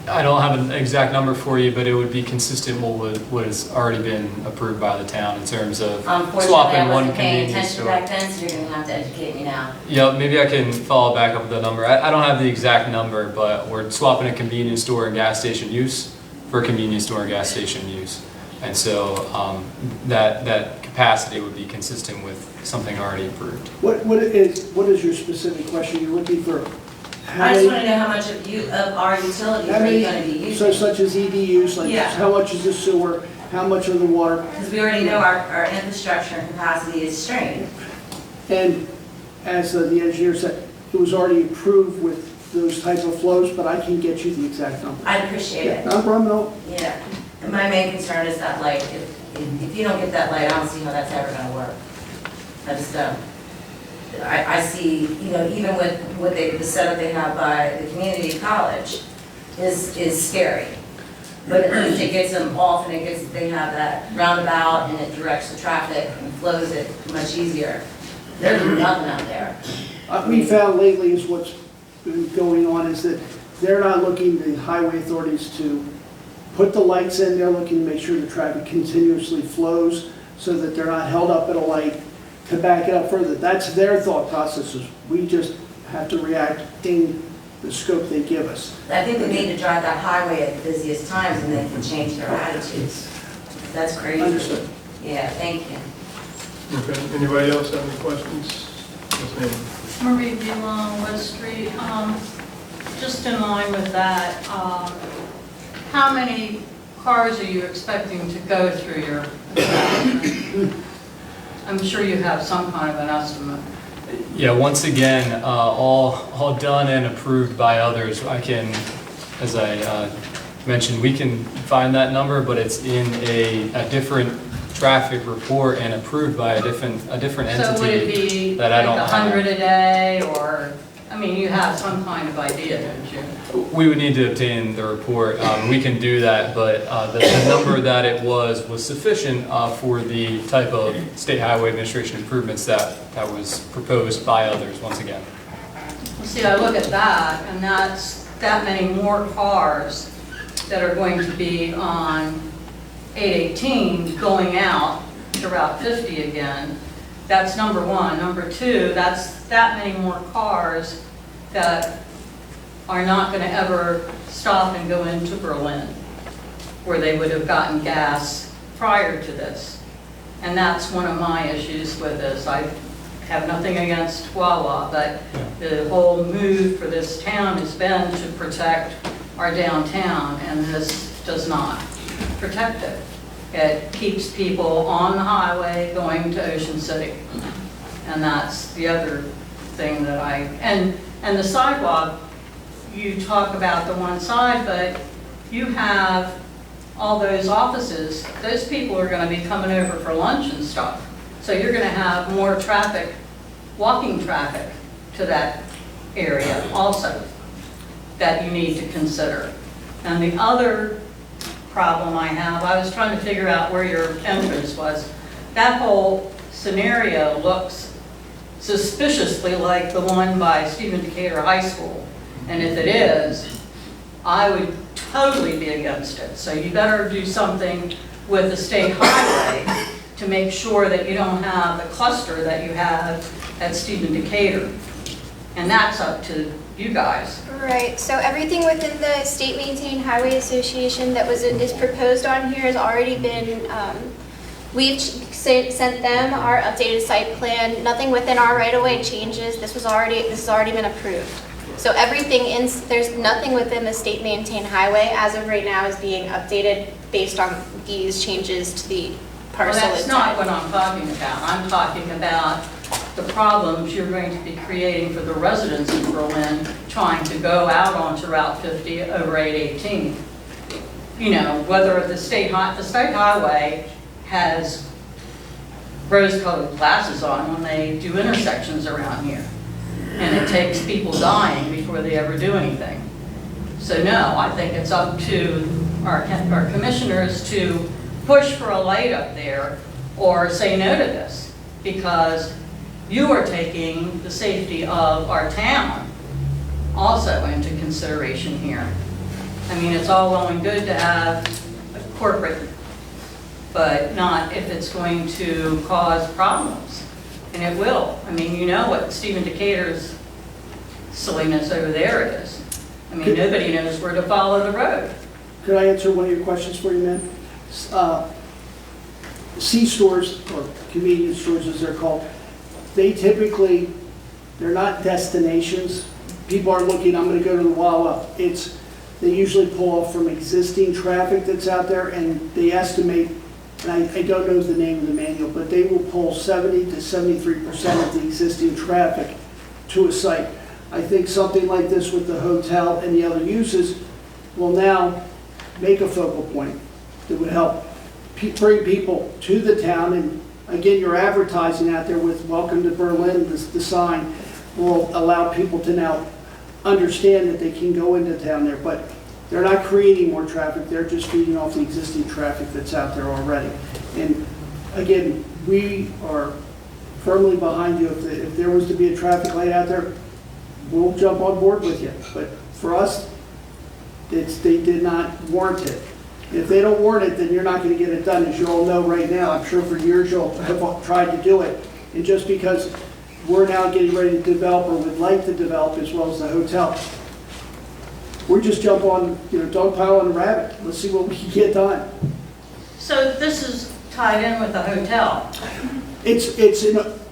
I don't have an exact number for you, but it would be consistent with what has already been approved by the town in terms of Unfortunately, swapping I one wasn't paying convenience attention store. back then, so you're going to have to educate me now. Yeah, maybe I can follow back up with the number. I don't have the exact number, but we're swapping a convenience store and gas station use for convenience store and gas station use. And so that capacity would be consistent with something already approved. What is your specific question? You're looking for how I just many? want to know how much of our utilities How are you many, going to be so using? such as EDUs, like Yeah. how much is the sewer, how much of the water? Because we already know our infrastructure and capacity is strained. And as the engineer said, it was already approved with those type of flows, but I can get you the exact number. I appreciate Yeah, it. no problem, no. Yeah. And my main concern is that light. If you don't get that light, I don't see how that's ever going to work. I just don't. I see, even with the setup they have by the community college is scary. But at least it gets them off and they have that roundabout and it directs the traffic and flows it much easier. There's nothing out there. We found lately is what's been going on is that they're not looking, the highway authorities, to put the lights in, they're looking to make sure the traffic continuously flows so that they're not held up at a light to back it up further. That's their thought processes. We just have to react in the scope they give us. I think they need to drive that highway at the busiest times and they can change their attitudes. That's crazy. Understood. Yeah, thank you. Okay, anybody else have any questions? Yes, ma'am. Marie Villalon, West Street. Just in line with that, how many cars are you expecting to go through your establishment? I'm sure you have some kind of an estimate. Yeah, once again, all done and approved by others. I can, as I mentioned, we can find that number, but it's in a different traffic report and approved by a different entity. So would it be that I like don't have. 100 a day, or, I mean, you have some kind of idea, don't you? We would need to obtain the report. We can do that, but the number that it was sufficient for the type of State Highway Administration improvements that was proposed by others, once again. See, I look at that, and that's that many more cars that are going to be on 818 going out to Route 50 again. That's number one. Number two, that's that many more cars that are not going to ever stop and go into Berlin, where they would have gotten gas prior to this. And that's one of my issues with this. I have nothing against Wawa, but the whole move for this town has been to protect our downtown, and this does not protect it. It keeps people on the highway going to Ocean City. And that's the other thing that and the sidewalk, you talk about the one side, but you have all those offices, those people are gonna be coming over for lunch and stuff. So you're gonna have more traffic, walking traffic to that area also that you need to consider. And the other problem I have, I was trying to figure out where your entrance was. That whole scenario looks suspiciously like the one by Stephen Decatur High School. And if it is, I would totally be against it. So you better do something with the state highway to make sure that you don't have the cluster that you have at Stephen Decatur. And that's up to you guys. Right, so everything within the State Maintained Highway Association that is proposed on here has already been, we've sent them our updated site plan. Nothing within our right-of-way changes. This has already been approved. So everything there's nothing within the State Maintained Highway as of right now is being updated based on these changes to the parcel. Well, that's not what I'm talking about. I'm talking about the problems you're going to be creating for the residents in Berlin trying to go out onto Route 50 over 818. You know, whether the state highway has rose-colored glasses on when they do intersections around here. And it takes people dying before they ever do anything. So no, I think it's up to our commissioners to push for a light up there or say no to this, because you are taking the safety of our town also into consideration here. I mean, it's all well and good to have a corporate, but not if it's going to cause problems. And it will. I mean, you know what Stephen Decatur's silliness over there is. I mean, nobody knows where to follow the road. Could I answer one of your questions for you, ma'am? C-stores, or convenience stores as they're called, they're not destinations. People are looking, I'm going to go to the Wawa. They usually pull off from existing traffic that's out there, and they estimate, and I don't know the name of the manual, but they will pull 70 to 73% of the existing traffic to a site. I think something like this with the hotel and the other uses will now make a focal point that would help bring people to the town. And again, your advertising out there with Welcome to Berlin, the sign, will allow people to now understand that they can go into town there. But they're not creating more traffic, they're just feeding off the existing traffic that's out there already. And again, we are firmly behind you. If there was to be a traffic light out there, we'll jump on board with you. But for us, they did not warrant it. If they don't warrant it, then you're not going to get it done, as you all know right now. I'm sure for years you'll have tried to do it. And just because we're now getting ready to develop, or would like to develop, as well as the hotel, we're just jump on, dog pile on a rabbit. Let's see what we can get done. So this is tied in with the hotel. It's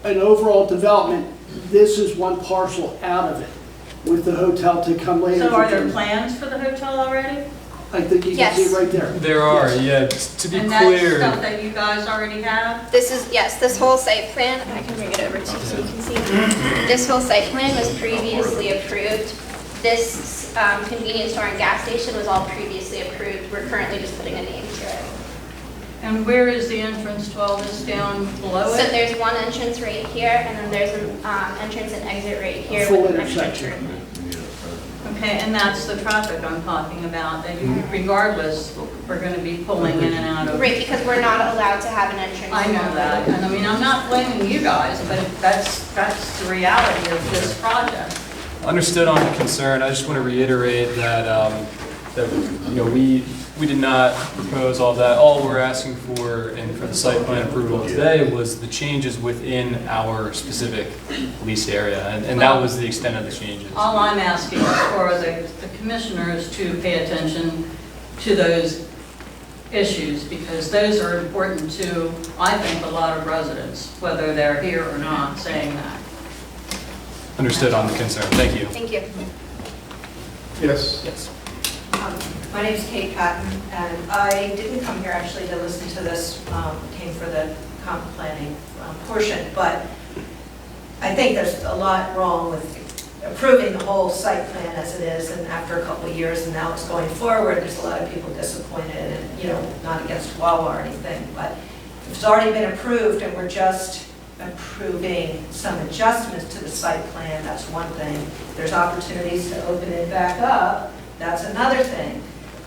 an overall development. This is one parcel out of it, with the hotel to come later. So are there plans for the hotel already? I think you can see it right there. There are, yeah. To be And clear, that's stuff that you guys already have? This whole site plan, I can bring it over to you so you can see. This whole site plan was previously approved. This convenience store and gas station was all previously approved. We're currently just putting a name to it. And where is the entrance to all this down below So it? there's one entrance right here, and then there's an entrance and exit right here Full with an extra intersection. turn. Okay, and that's the traffic I'm talking about, that you regardless, we're going to be pulling in and out of. Right, because we're not allowed to have an entrance. I know that, and I mean, I'm not blaming you guys, but that's the reality of this project. understood on the concern. I just want to reiterate that we did not propose all that. All we're asking for, and for the site plan approval today, was the changes within our specific lease area, and that was the extent of the changes. All I'm asking is for the commissioners to pay attention to those issues, because those are important to, I think, a lot of residents, whether they're here or not saying that. Understood on the concern. Thank you. Thank you. Yes? Yes. My name's Kate Patton, and I didn't come here actually to listen to this, came for the comp planning portion, but I think there's a lot wrong with approving the whole site plan as it is, and after a couple of years, and now it's going forward, there's a lot of people disappointed, and, you know, not against Wawa or anything, but if it's already been approved and we're just approving some adjustments to the site plan, that's one thing. If there's opportunities to open it back up, that's another thing.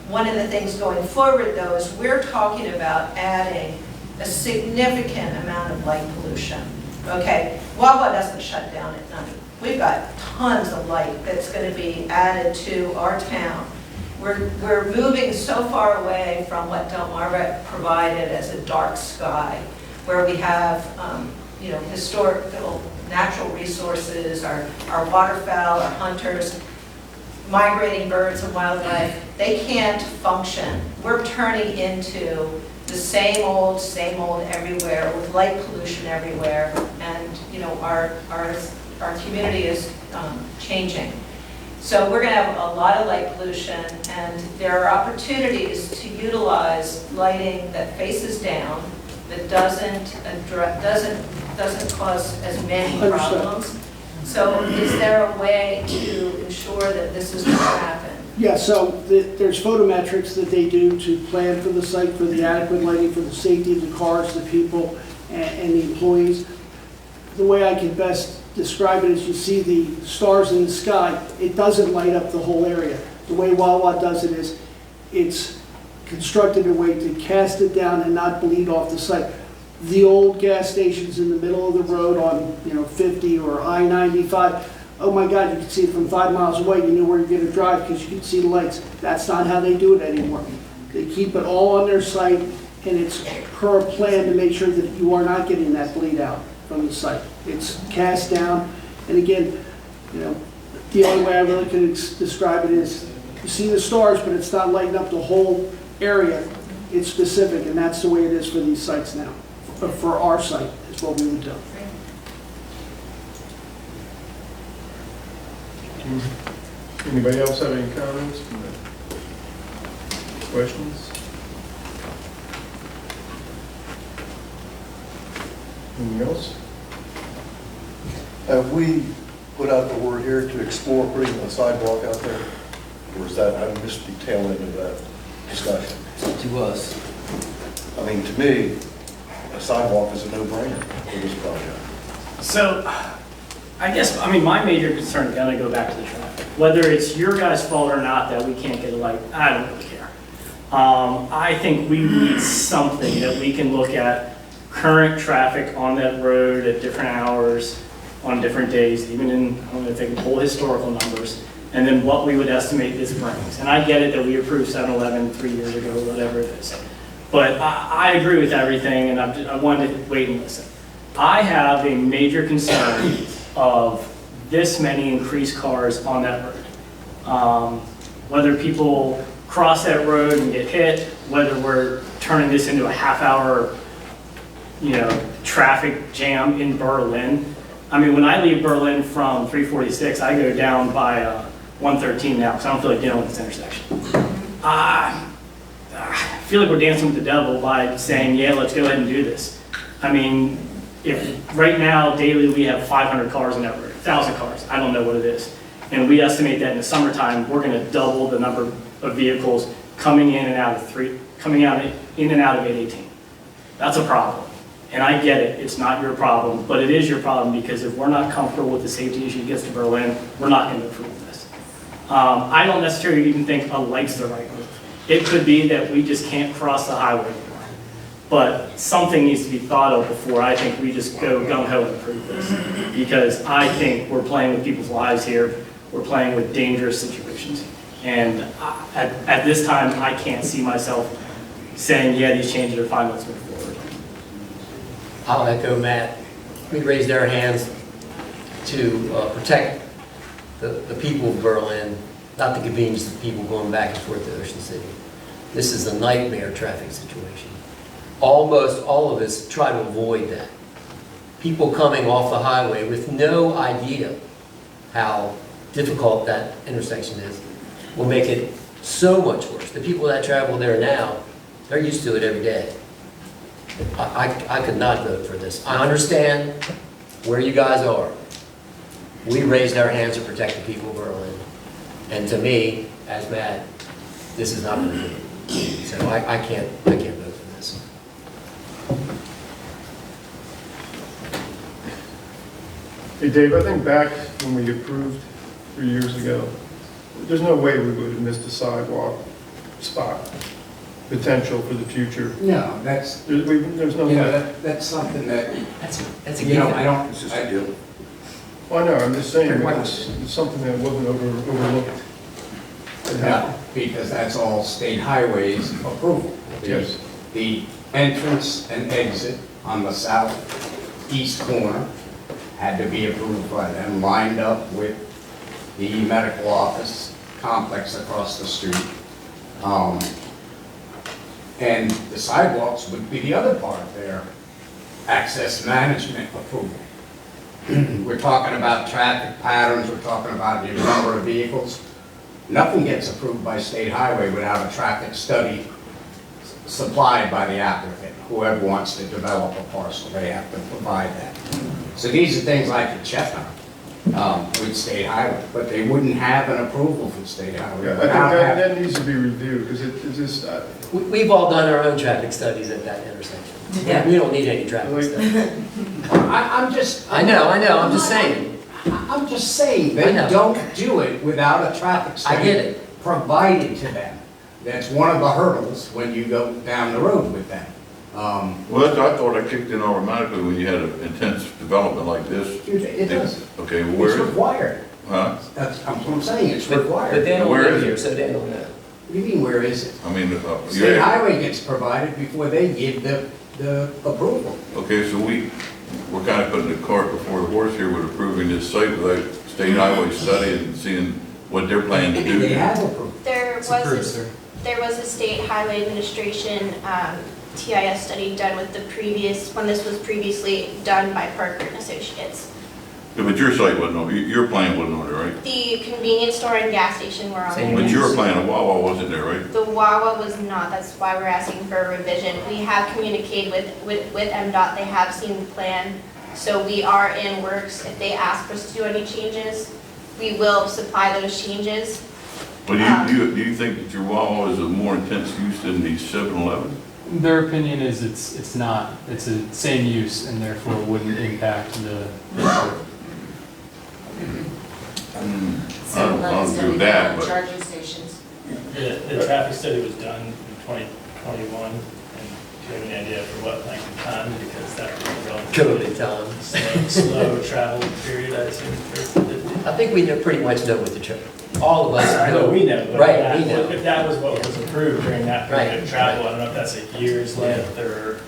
One of the things going forward, though, is we're talking about adding a significant amount of light pollution. Okay, Wawa doesn't shut down at night. We've got tons of light that's going to be added to our town. We're moving so far away from what Delmarva provided as a dark sky, where we have you know, historical natural resources, our waterfowl, our hunters, migrating birds and wildlife. They can't function. We're turning into the same old everywhere with light pollution everywhere, and you know, our community is changing. So we're going to have a lot of light pollution, and there are opportunities to utilize lighting that faces down, that doesn't cause as many problems. So is there a way to ensure that this is going to happen? Yeah, so there's photometrics that they do to plan for the site, for the adequate lighting, for the safety of the cars, the people, and the employees. The way I can best describe it is you see the stars in the sky, it doesn't light up the whole area. The way Wawa does it is it's constructed in a way to cast it down and not bleed off the site. The old gas stations in the middle of the road on 50 or I-95, oh my God, you can see it from 5 miles away. You know where you're going to drive because you can see the lights. That's not how they do it anymore. They keep it all on their site, and it's per plan to make sure that you are not getting that bleed out from the site. It's cast down, and again, the only way I really can describe it is you see the stars, but it's not lighting up the whole area. It's specific, and that's the way it is for these sites now. For our site is what we would do. Anybody else have any comments? Questions? Anything else? Have we put out the word here to explore putting a sidewalk out there? Or is that, I missed the tail end of that discussion? To us. I mean, to me, a sidewalk is a no-brainer for this project. So, my major concern is going to go back to the traffic. Whether it's your guys' fault or not that we can't get a light, I don't really care. I think we need something that we can look at current traffic on that road at different hours, on different days, even in, I'm going to take the whole historical numbers, and then what we would estimate this brings. And I get it that we approved 7-Eleven 3 years ago, whatever it is. But I agree with everything, and I wanted to wait and listen. I have a major concern of this many increased cars on that road. Whether people cross that road and get hit, whether we're turning this into a half-hour, traffic jam in Berlin. I mean, when I leave Berlin from 346, I go down by 113 now, because I don't feel like dealing with this intersection. I feel like we're dancing with the devil by saying, yeah, let's go ahead and do this. I mean, if right now, daily, we have 500 cars on that road, 1,000 cars, I don't know what it is. And we estimate that in the summertime, we're gonna double the number of vehicles coming in and out of 818. That's a problem. And I get it, it's not your problem, but it is your problem because if we're not comfortable with the safety issue that gets to Berlin, we're not gonna approve this. I don't necessarily even think a light's the right move. It could be that we just can't cross the highway anymore. But something needs to be thought of before I think we just go gung-ho and approve this. Because I think we're playing with people's lives here. We're playing with dangerous situations. And at this time, I can't see myself saying, yeah, these changes are fine, let's move forward. I'll echo Matt. We raised our hands to protect the people of Berlin, not the convenience of people going back and forth to Ocean City. this is a nightmare traffic situation. Almost all of us try to avoid that. People coming off the highway with no idea how difficult that intersection is will make it so much worse. The people that travel there now, they're used to it every day. I could not vote for this. I understand where you guys are. We raised our hands to protect the people of Berlin. And to me, as Matt, this is not going to do it. So I can't vote for this. Hey, Dave, I think back when we approved 3 years ago, there's no way we would have missed a sidewalk spot potential for the future. No, that's, There's no you know, way. that's something that, That's a you know, given. I don't, It's just a deal. Well, I know, I'm just saying, Pretty much. it's something that wasn't overlooked. no, because that's all state highways approval. Yes. The entrance and exit on the southeast corner had to be approved by them, lined up with the medical office complex across the street. And the sidewalks would be the other part of their access management approval. We're talking about traffic patterns, we're talking about the number of vehicles. Nothing gets approved by state highway without a traffic study supplied by the applicant. Whoever wants to develop a parcel, they have to provide that. So these are things I could check on with state highway, but they wouldn't have an approval from state highway. Yeah, I think without having- that needs to be reviewed, because it's just, We've all done our own traffic studies at that intersection. Yeah. We don't need any traffic Like- studies. I'm just. I know, I'm just saying. I'm just saying, I they know. don't do it without a traffic I study. get it. Provided to them. That's one of the hurdles when you go down the road with them. Well, I thought I kicked in automatically when you had an intense development like this. It does. Okay, well, where It's is it? required. Huh? That's what I'm saying, it's But required. they don't Where live is here, it? so they don't know. What do you mean, where is it? I mean, State you're, highway gets provided before they give the approval. okay, so we're kind of putting the cart before the horse here with approving this site without state highway study and seeing what they're planning to do. They have approval. There It's approved, was, sir. there was a state highway administration TIS study done with the previous, when this was previously done by Parker and Associates. Yeah, but your site wasn't on, your plan wasn't on there, right? The convenience store and gas station were on Same there. But your plan, a Wawa wasn't there, right? The Wawa was not, that's why we're asking for a revision. We have communicated with MDOT, they have seen the plan, so we are in works. If they ask for us to do any changes, we will supply those changes. But do you think that your Wawa is a more intense use than the 7-Eleven? Their opinion is it's not. It's the same use and therefore wouldn't impact the. I don't agree with that, but. Charging stations. The traffic study was done in 2021, and do you have any idea for what length of time? Because that was a relatively COVID time. slow travel period, I assume. I think we pretty much know what the trip, all of us I know we know, but Right, if we that- know. if that was what was approved during that period Right, of travel, I don't know if that's a year's length or,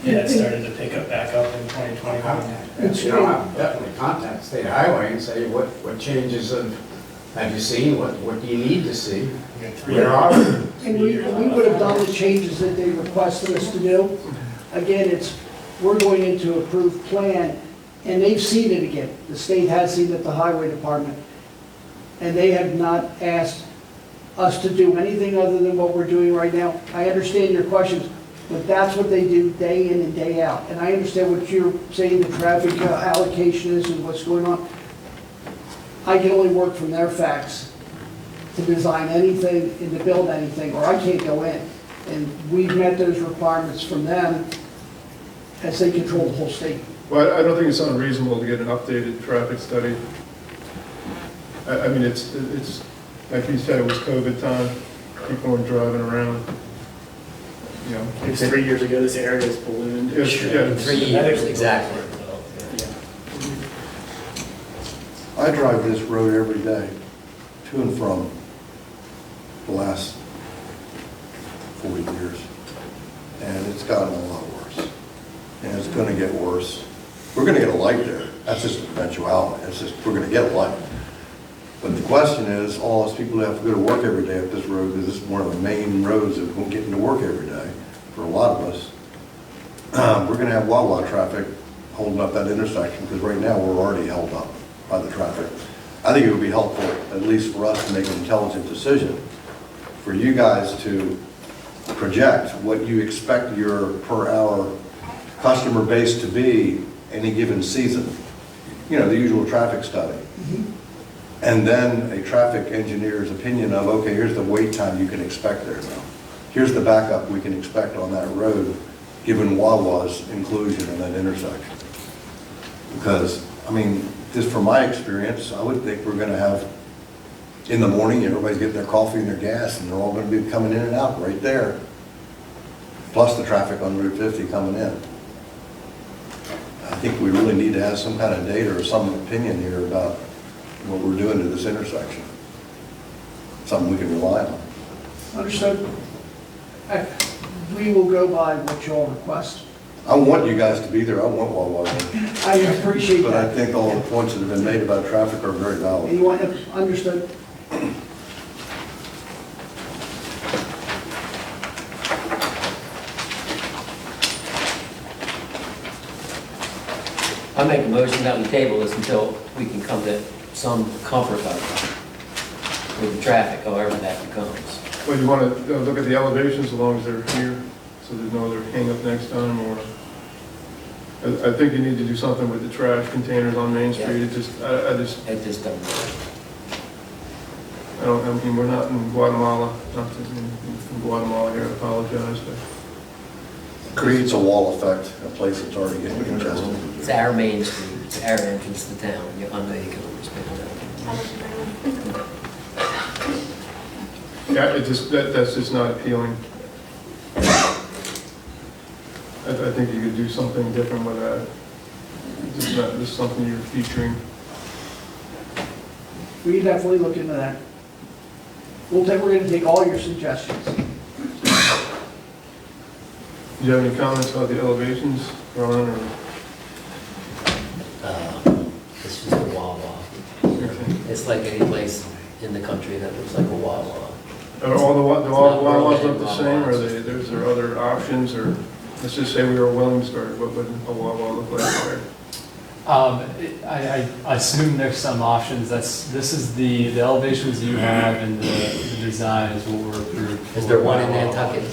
it started to pick up back up in 2021. You know, I'll definitely contact state highway and say, what changes have you seen? What do you need to see? Where are we? And we would have done the changes that they requested us to do. Again, we're going into approved plan, and they've seen it again. The state has seen it, the highway department. And they have not asked us to do anything other than what we're doing right now. I understand your questions, but that's what they do day in and day out. And I understand what you're saying, the traffic allocation is and what's going on. I can only work from their facts to design anything and to build anything, or I can't go in. And we've met those requirements from them as they control the whole state. well, I don't think it's unreasonable to get an updated traffic study. I mean, it's, like you said, it was COVID time, people weren't driving around, you know. It was 3 years ago, this area was ballooned. Yes, yeah. 3 years, exactly. I drive this road every day, to and from, the last 40 years. And it's gotten a lot worse. And it's gonna get worse. We're gonna get a light there. That's just an eventuality. It's just, we're gonna get a light. But the question is, all us people that have to go to work every day up this road, because this is one of the main roads that won't get into work every day for a lot of us. We're gonna have Wawa traffic holding up that intersection, because right now we're already held up by the traffic. I think it would be helpful, at least for us, to make an intelligent decision, for you guys to project what you expect your per hour customer base to be any given season. You know, the usual traffic study. And then a traffic engineer's opinion of, okay, here's the wait time you can expect there now. Here's the backup we can expect on that road, given Wawa's inclusion in that intersection. Because, I mean, just from my experience, I would think we're gonna have, in the morning, everybody's getting their coffee and their gas, and they're all gonna be coming in and out right there. Plus the traffic on Route 50 coming in. I think we really need to have some kind of data or some opinion here about what we're doing to this intersection. Something we can rely on. Understood. We will go by what y'all request. I want you guys to be there, I want Wawa. I appreciate But I that. think all the points that have been made about traffic are very valid. You want, understood? I make a motion that we table this until we can come to some comfort level with the traffic, however that becomes. Well, you want to look at the elevations as long as they're here, so there's no other hang up next time, or, I think you need to do something with the trash containers on Main Street, it just, I just, It just doesn't work. I mean, we're not in Guatemala, not in Guatemala here, I apologize, but. Creates a wall effect, a place that's already getting congested. It's our Main Street, it's our entrance to town. I know you can understand that. Yeah, it just, that's just not appealing. I think you could do something different with that. This is not, this is something you're featuring. We can definitely look into that. We're gonna take all your suggestions. Do you have any comments about the elevations, Ron, or? It's just a Wawa. It's like any place in the country that looks like a Wawa. Are all the Wawas look the Wawas. same, or is there other options, or, let's just say we were Williamsburg, what would a Wawa look like there? I assume there's some options. This is the elevations you have and the design is what we're approved. Is there one in Nantucket?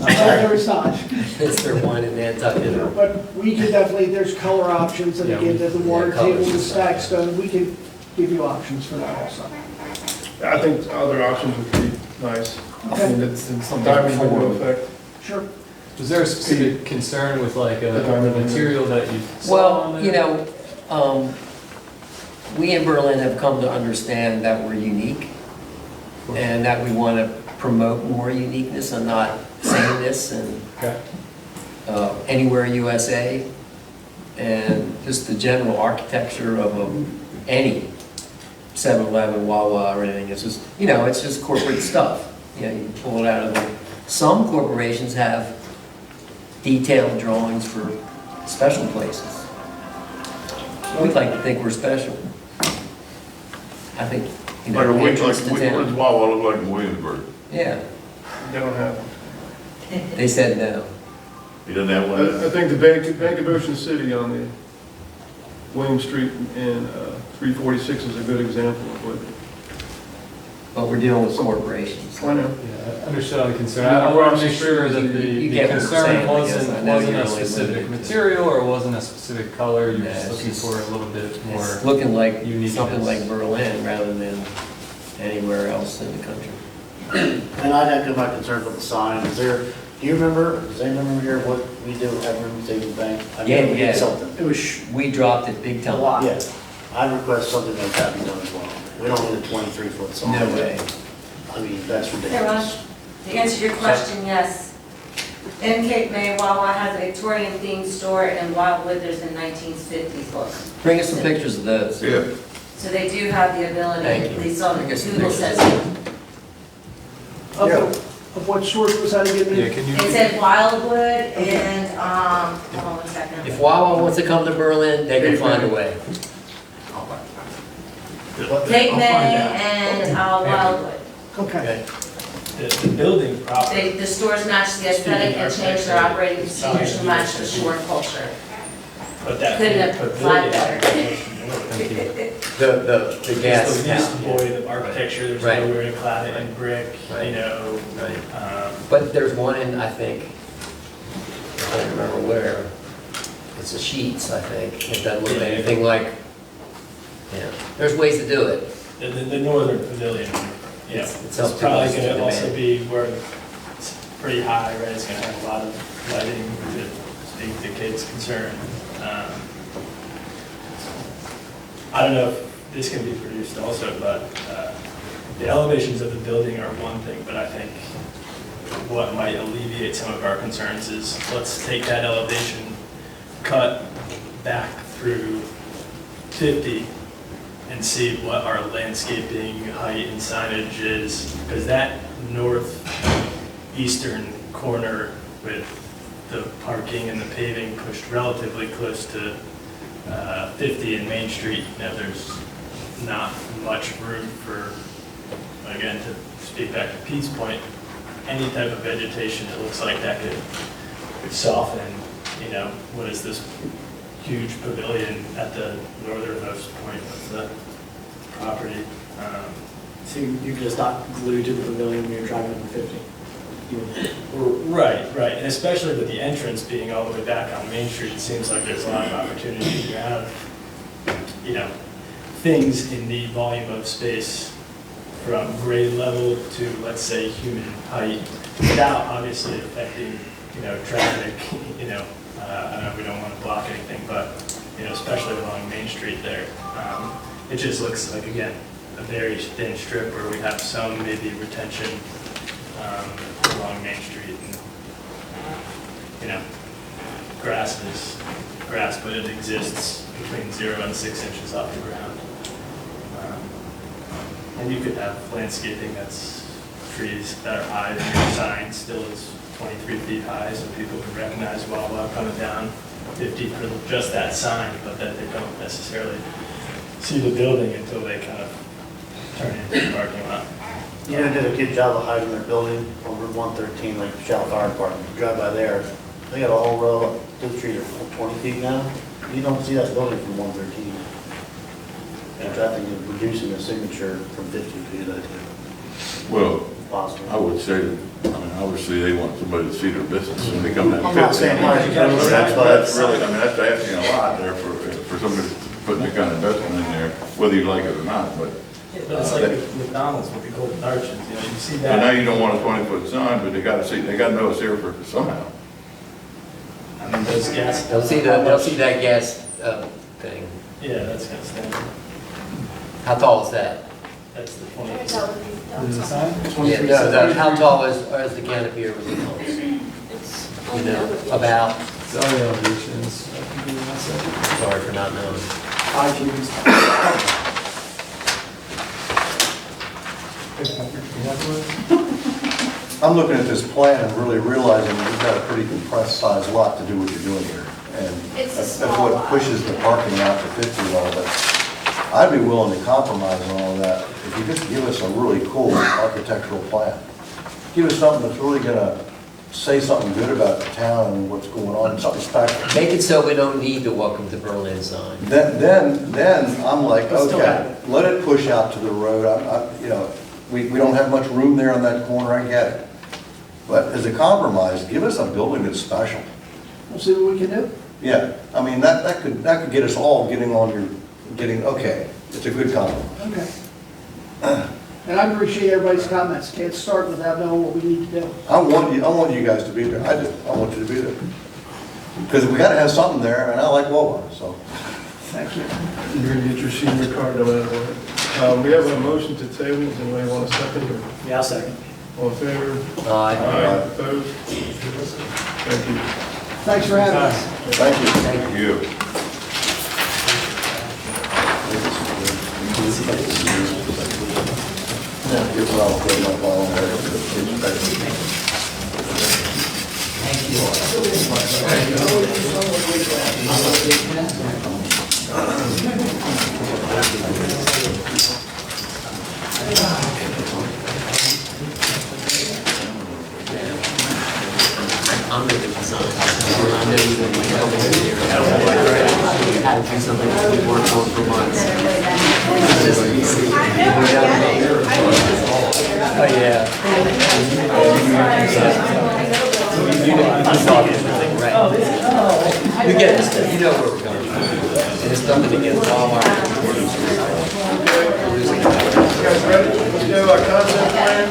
There is not. Is there one in Nantucket? But we can definitely, there's color options, and Yeah, again, the water yeah, colors table, the and stack stuff. stone, we can give you options for that also. I think other options would be nice. I Okay. mean, it's diamond window effect. Sure. Was there a specific concern with like the material that you saw on Well, there? you know, we in Berlin have come to understand that we're unique and that we want to promote more uniqueness and not sameness and Okay. anywhere USA. And just the general architecture of any 7-Eleven, Wawa, or anything. It's just, you know, it's just corporate stuff. You know, you pull it out of the, some corporations have detailed drawings for special places. We'd like to think we're special. I think, you Like a, know, like, entrance to what does town. Wawa look like in Williamsburg? Yeah, They don't have them. they said no. He doesn't have one? I think the Bank of Ocean City on the William Street and 346 is a good example of what. But we're dealing with corporations. I know. Yeah, understood on the concern. Yeah, I we're want to on make sure that You the get what I'm concern saying, I guess. I know wasn't you're a only specific limited to- material or wasn't a specific color. You're Yeah, just it's looking just- for a little bit more. It's looking like uniqueness. something like Berlin rather than anywhere else in the country. And I'd echo my concern with the sign. Is there, do you remember, does anyone remember here what we do at River Savings Bank? I know Yeah, we did yeah. something. It was We dropped it big time. Yeah, I'd request something like that be done as well. We don't need a 23-foot sign. No way. I mean, that's Hey, ridiculous. Ron, to answer your question, yes. In Cape May, Wawa has a Victorian themed store, and Wildwood, there's a 1950s look. Bring us some pictures of those. Yeah. So they do have the ability, Thank you. at least on Bring us some Google pictures. says, of what sort was that again? Yeah, can you? it said Wildwood and, hold on one second. If Wawa wants to come to Berlin, they can find a way. Cape I'll May find out. and Wildwood. Okay. The building property. The stores match the aesthetic and change their operating procedures to match the shore culture. But that Couldn't have pavilion. applied better. The gas It's the least town. void of architecture, there's Right. nowhere to clad it in brick, Right. you know. But there's one in, I think, I don't remember where, it's the Sheets, I think. It doesn't look anything like, yeah, there's ways to do it. The northern pavilion, you know, It's it's up to probably us to gonna also demand. be where it's pretty high, right? It's gonna have a lot of lighting to speak to kids' concern. I don't know if this can be produced also, but the elevations of the building are one thing, but I think what might alleviate some of our concerns is, let's take that elevation, cut back through 50 and see what our landscaping height and signage is, because that northeastern corner with the parking and the paving pushed relatively close to 50 in Main Street, you know, there's not much room for, again, to speak back to Pete's point, any type of vegetation that looks like that could soften, you know, what is this huge pavilion at the northernmost point of the property. So you're just not glued to the pavilion when you're driving over 50? Right, and especially with the entrance being all the way back on Main Street, it seems like there's a lot of opportunity to have, you know, things in the volume of space from grade level to, let's say, human height, without obviously affecting, you know, traffic, you know, I know we don't want to block anything, but, you know, especially along Main Street there. It just looks like, again, a very thin strip where we have some maybe retention along Main Street. And, you know, grass is grass, but it exists between 0 and 6 inches off the ground. And you could have landscaping that's trees that are high, and your sign still is 23 feet high, so people can recognize Wawa coming down 50 for just that sign, but that they don't necessarily see the building until they kind of turn into the parking lot. You know, did a good job of hiding their building on Route 113, like Shell Fire Department. You drive by there, they got a whole row, those trees are 20 feet now. You don't see that building from 113. And I think it's reducing the signature from 50 feet, I think. Well, Possible. I would say that, I mean, obviously they want somebody to see their business when they come down. I'm not saying hide the building, That's really, I mean, that's asking a lot there for somebody putting that kind of investment in there, whether you like it or not, but. But it's like with McDonald's with the golden arches, you know, you see But now that. you don't want a 20-foot sign, but they gotta see, they gotta know it's there for somehow. I mean, those gas. They'll see that gas thing. Yeah, that's kind of standard. How tall is that? That's the 20. There's all of these The dogs. sign? Yeah, no, how tall is the canopy over the house? It's You on the know, elevation. about, It's on the elevations. sorry for not knowing. 5 cubes. I'm looking at this plan and really realizing you've got a pretty compressed sized lot to do what you're doing here. And It's a that's small what lot. pushes the parking out to 50 and all that. I'd be willing to compromise on all that if you just give us a really cool architectural plan. Give us something that's really gonna say something good about the town and what's going on, something special. Make it so we don't need the Welcome to Berlin sign. Then I'm like, But still have okay, it. let it push out to the road. You know, we don't have much room there on that corner, I get it. But as a compromise, give us a building that's special. We'll see what we can do. Yeah, I mean, that could get us all okay, it's a good compromise. Okay. And I appreciate everybody's comments. Can't start without knowing what we need to do. I want you guys to be there, I want you to be there. Because we gotta have something there, and I like Wawa, so. Thank you. You're gonna get your senior card no matter what. We have a motion to table, does anybody want a second? Or Yeah, I'll second. all in favor? Aye. Opposed? Thank you. Thanks for having us. Thank you. Thank you. Here's what I'll put in my file there. Thank you. I'm making design. I know even when I come in here, we had to do something that we worked on for months. Oh, yeah. Right. You get this, you know where we're going. And it's nothing against Walmart. You guys ready? Let's do a concept plan.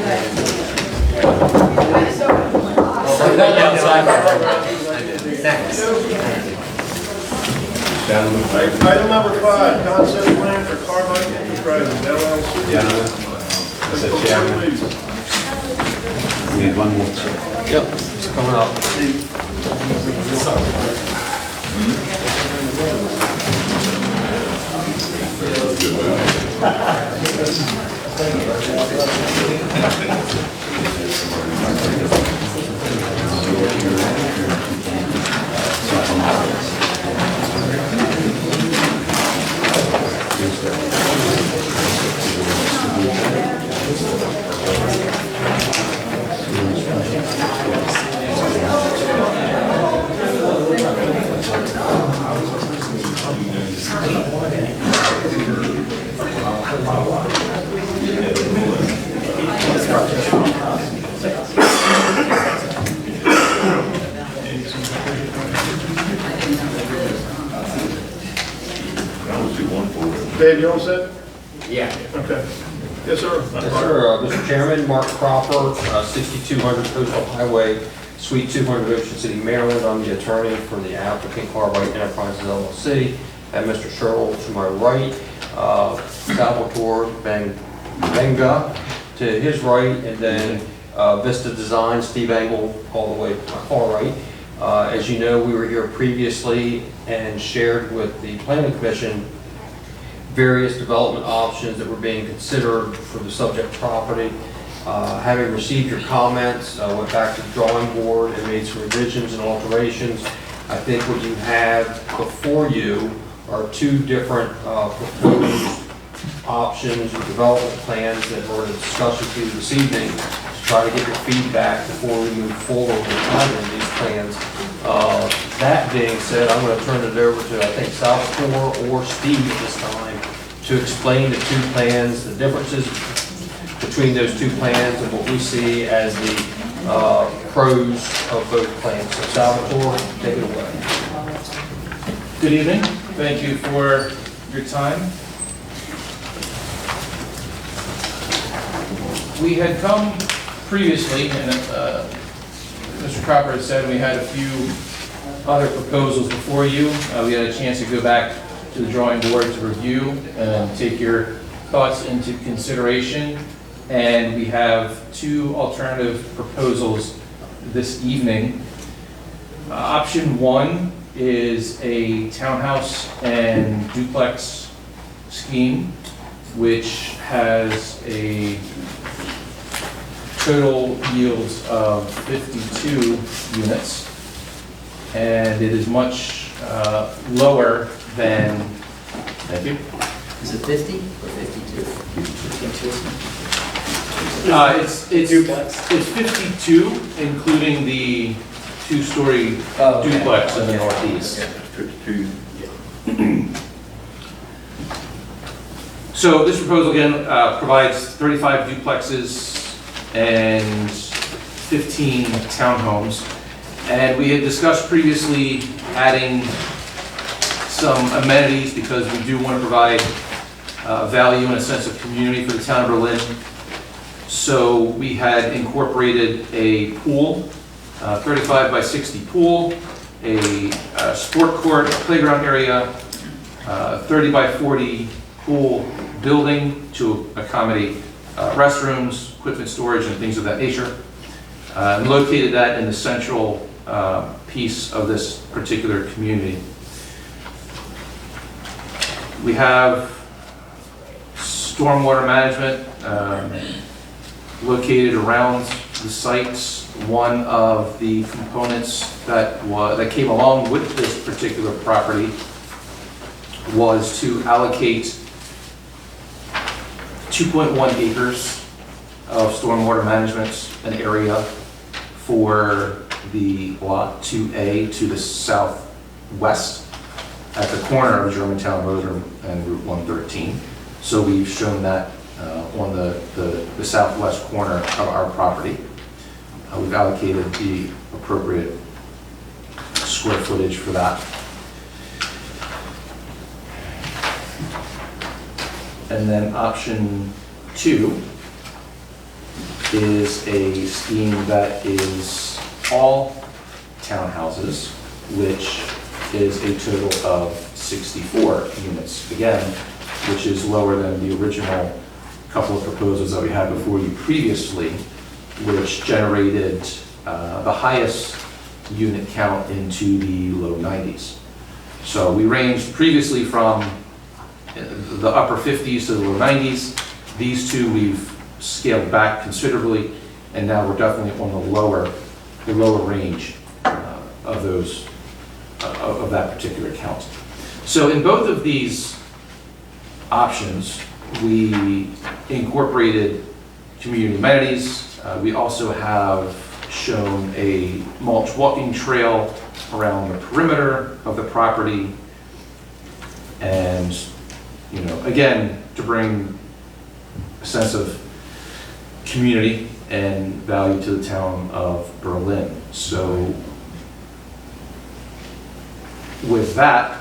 Item number 5, concept plan for Carbide Enterprises LLC. Gentlemen, Mr. Chairman, we need one more. Yep, it's coming up. Dave, you all set? Yeah. Okay. Yes, sir. Yes, sir. Mr. Chairman, Mark Cropper, 6200 Coastal Highway, Suite 200, Ocean City, Maryland. I'm the attorney for the applicant Carbide Enterprises LLC. And Mr. Sherrill to my right, Salvatore Benga to his right, and then Vista Design, Steve Engel, all the way to my far right. As you know, we were here previously and shared with the Planning Commission various development options that were being considered for the subject property. Having received your comments, I went back to the drawing board and made some revisions and alterations. I think what you have before you are two different proposed options or development plans that we're going to discuss with you this evening to try to get your feedback before we move forward with having these plans. That being said, I'm going to turn it over to, I think, Salvatore or Steve at this time to explain the two plans, the differences between those two plans and what we see as the pros of both plans. So Salvatore, take it away. Good evening. Thank you for your time. We had come previously, and Mr. Cropper had said we had a few other proposals before you. We had a chance to go back to the drawing board to review and take your thoughts into consideration. And we have two alternative proposals this evening. Option one is a townhouse and duplex scheme, which has a total yield of 52 units. And it is much lower than, thank you. Is it 50 or 52? 52. It's 52, including the two-story duplex in the northeast. 52. So this proposal again provides 35 duplexes and 15 townhomes. And we had discussed previously adding some amenities because we do want to provide value and a sense of community for the town of Berlin. So we had incorporated a pool, 35 by 60 pool, a sport court, playground area, 30 by 40 pool building to accommodate restrooms, equipment storage, and things of that nature. And located that in the central piece of this particular community. We have stormwater management located around the sites. One of the components that came along with this particular property was to allocate 2.1 acres of stormwater management, an area for the Lot 2A to the southwest at the corner of Germantown Road and Route 113. So we've shown that on the southwest corner of our property. We've allocated the appropriate square footage for that. And then option 2 is a scheme that is all townhouses, which is a total of 64 units, again, which is lower than the original couple of proposals that we had before you previously, which generated the highest unit count into the low 90s. So we ranged previously from the upper 50s to the low 90s. These two we've scaled back considerably, and now we're definitely on the lower range of those of that particular count. So in both of these options, we incorporated community amenities. We also have shown a mulch walking trail around the perimeter of the property, and again, to bring a sense of community and value to the town of Berlin. So with that,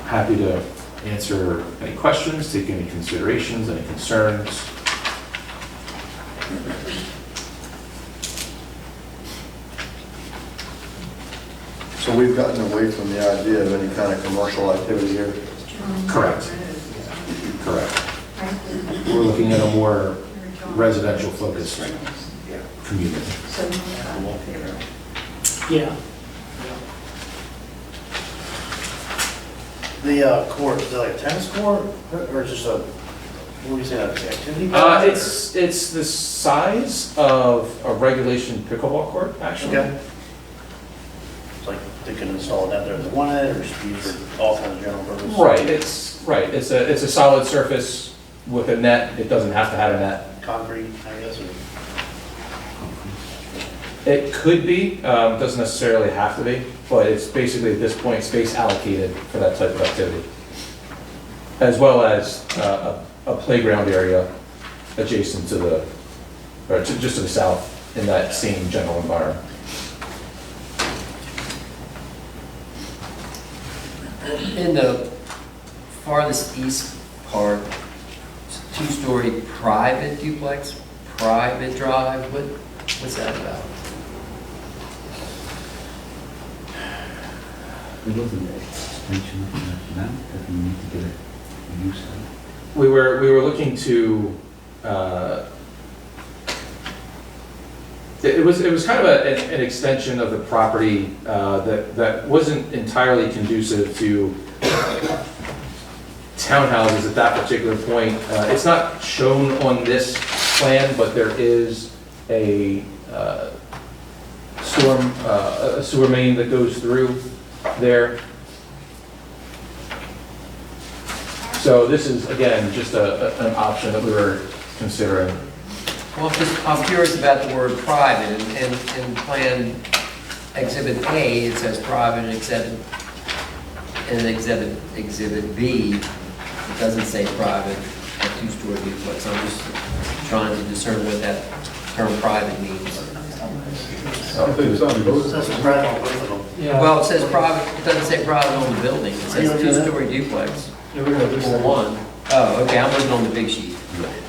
happy to answer any questions, take any considerations, any concerns. So we've gotten away from the idea of any kind of commercial activity here? Correct. Correct. We're looking at a more residential focused community. Yeah. The court, is it like a tennis court, or just a, what do you say, activity? It's the size of a regulation pickleball court, actually. Okay. It's like they can install it out there as one end, or just use it for all kinds of general purposes? Right, it's a solid surface with a net. It doesn't have to have a net. Concrete, I guess, or? It could be, doesn't necessarily have to be, but it's basically at this point space allocated for that type of activity. As well as a playground area adjacent to just to the south in that same general environment. In the farthest east part, it's a two-story private duplex, private drive, what's that about? It wasn't an extension of that that we need to get a use of. We were looking to, it was kind of an extension of the property that wasn't entirely conducive to townhouses at that particular point. It's not shown on this plan, but there is a sewer main that goes through there. So this is, again, just an option that we were considering. Well, I'm curious about the word private, and in Plan Exhibit A, it says private, and Exhibit B, it doesn't say private, a two-story duplex. I'm just trying to discern what that term private means. I think it's on both. It says private on both of them. Yeah. Well, it says private, it doesn't say private on the building, it says two-story duplex. Yeah, we're gonna do Or one. Oh, okay, I'm looking on the big sheet. Right.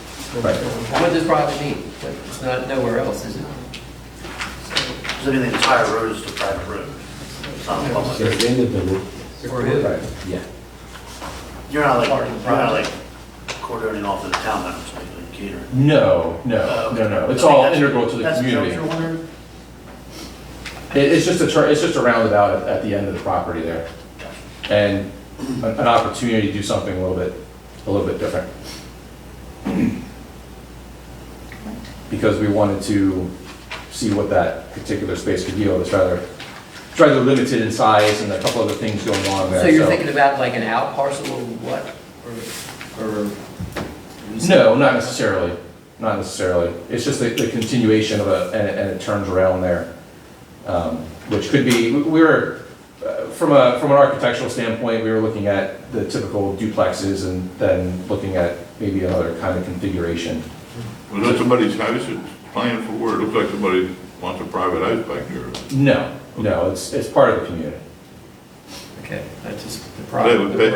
What does private mean? But it's not nowhere else, is it? So I mean, the entire road is a private road. It's not public. So at the end of the road. For who? Yeah. You're not like cordoning off to the town members, like catering. No. It's all integral to the community. That's what you're wondering? It's just a roundabout at the end of the property there, and an opportunity to do something a little bit different. Because we wanted to see what that particular space could yield. It's rather rather limited in size and a couple other things going on there. So you're thinking about like an out parcel or what? Or? No, not necessarily, not necessarily. It's just the continuation of and it turns around there, which could be, we were, from an architectural standpoint, we were looking at the typical duplexes and then looking at maybe another kind of configuration. Was that somebody's house that's planned for where it looks like somebody wants a private house back there? No, it's part of the community. Okay, that's just the It problem. would pay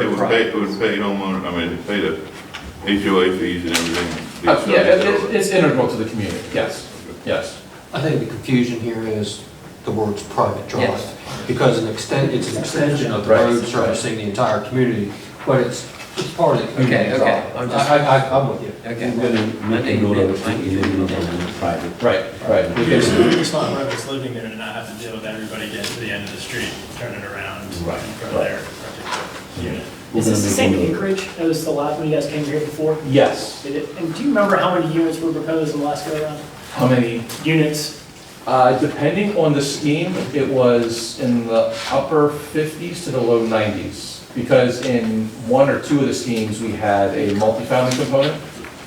homeowner, I mean, it pay the HOA fees and everything. It's integral to the community, yes, yes. I think the confusion here is the words private drive. Yes. Because it's an extension of the Right. road servicing the entire community, but it's part of the community. Okay. I'm with you. Okay. We're gonna make a note of it, eliminate the private. Right. It's not whoever's living there to not have to deal with everybody getting to the end of the street, turning around Right. for their particular unit. We're Is this the gonna same make a note. acreage as the last one you guys came here before? Yes. And do you remember how many units were proposed in the last go around? How many? Units? Depending on the scheme, it was in the upper 50s to the low 90s. Because in one or two of the schemes, we had a multifamily component,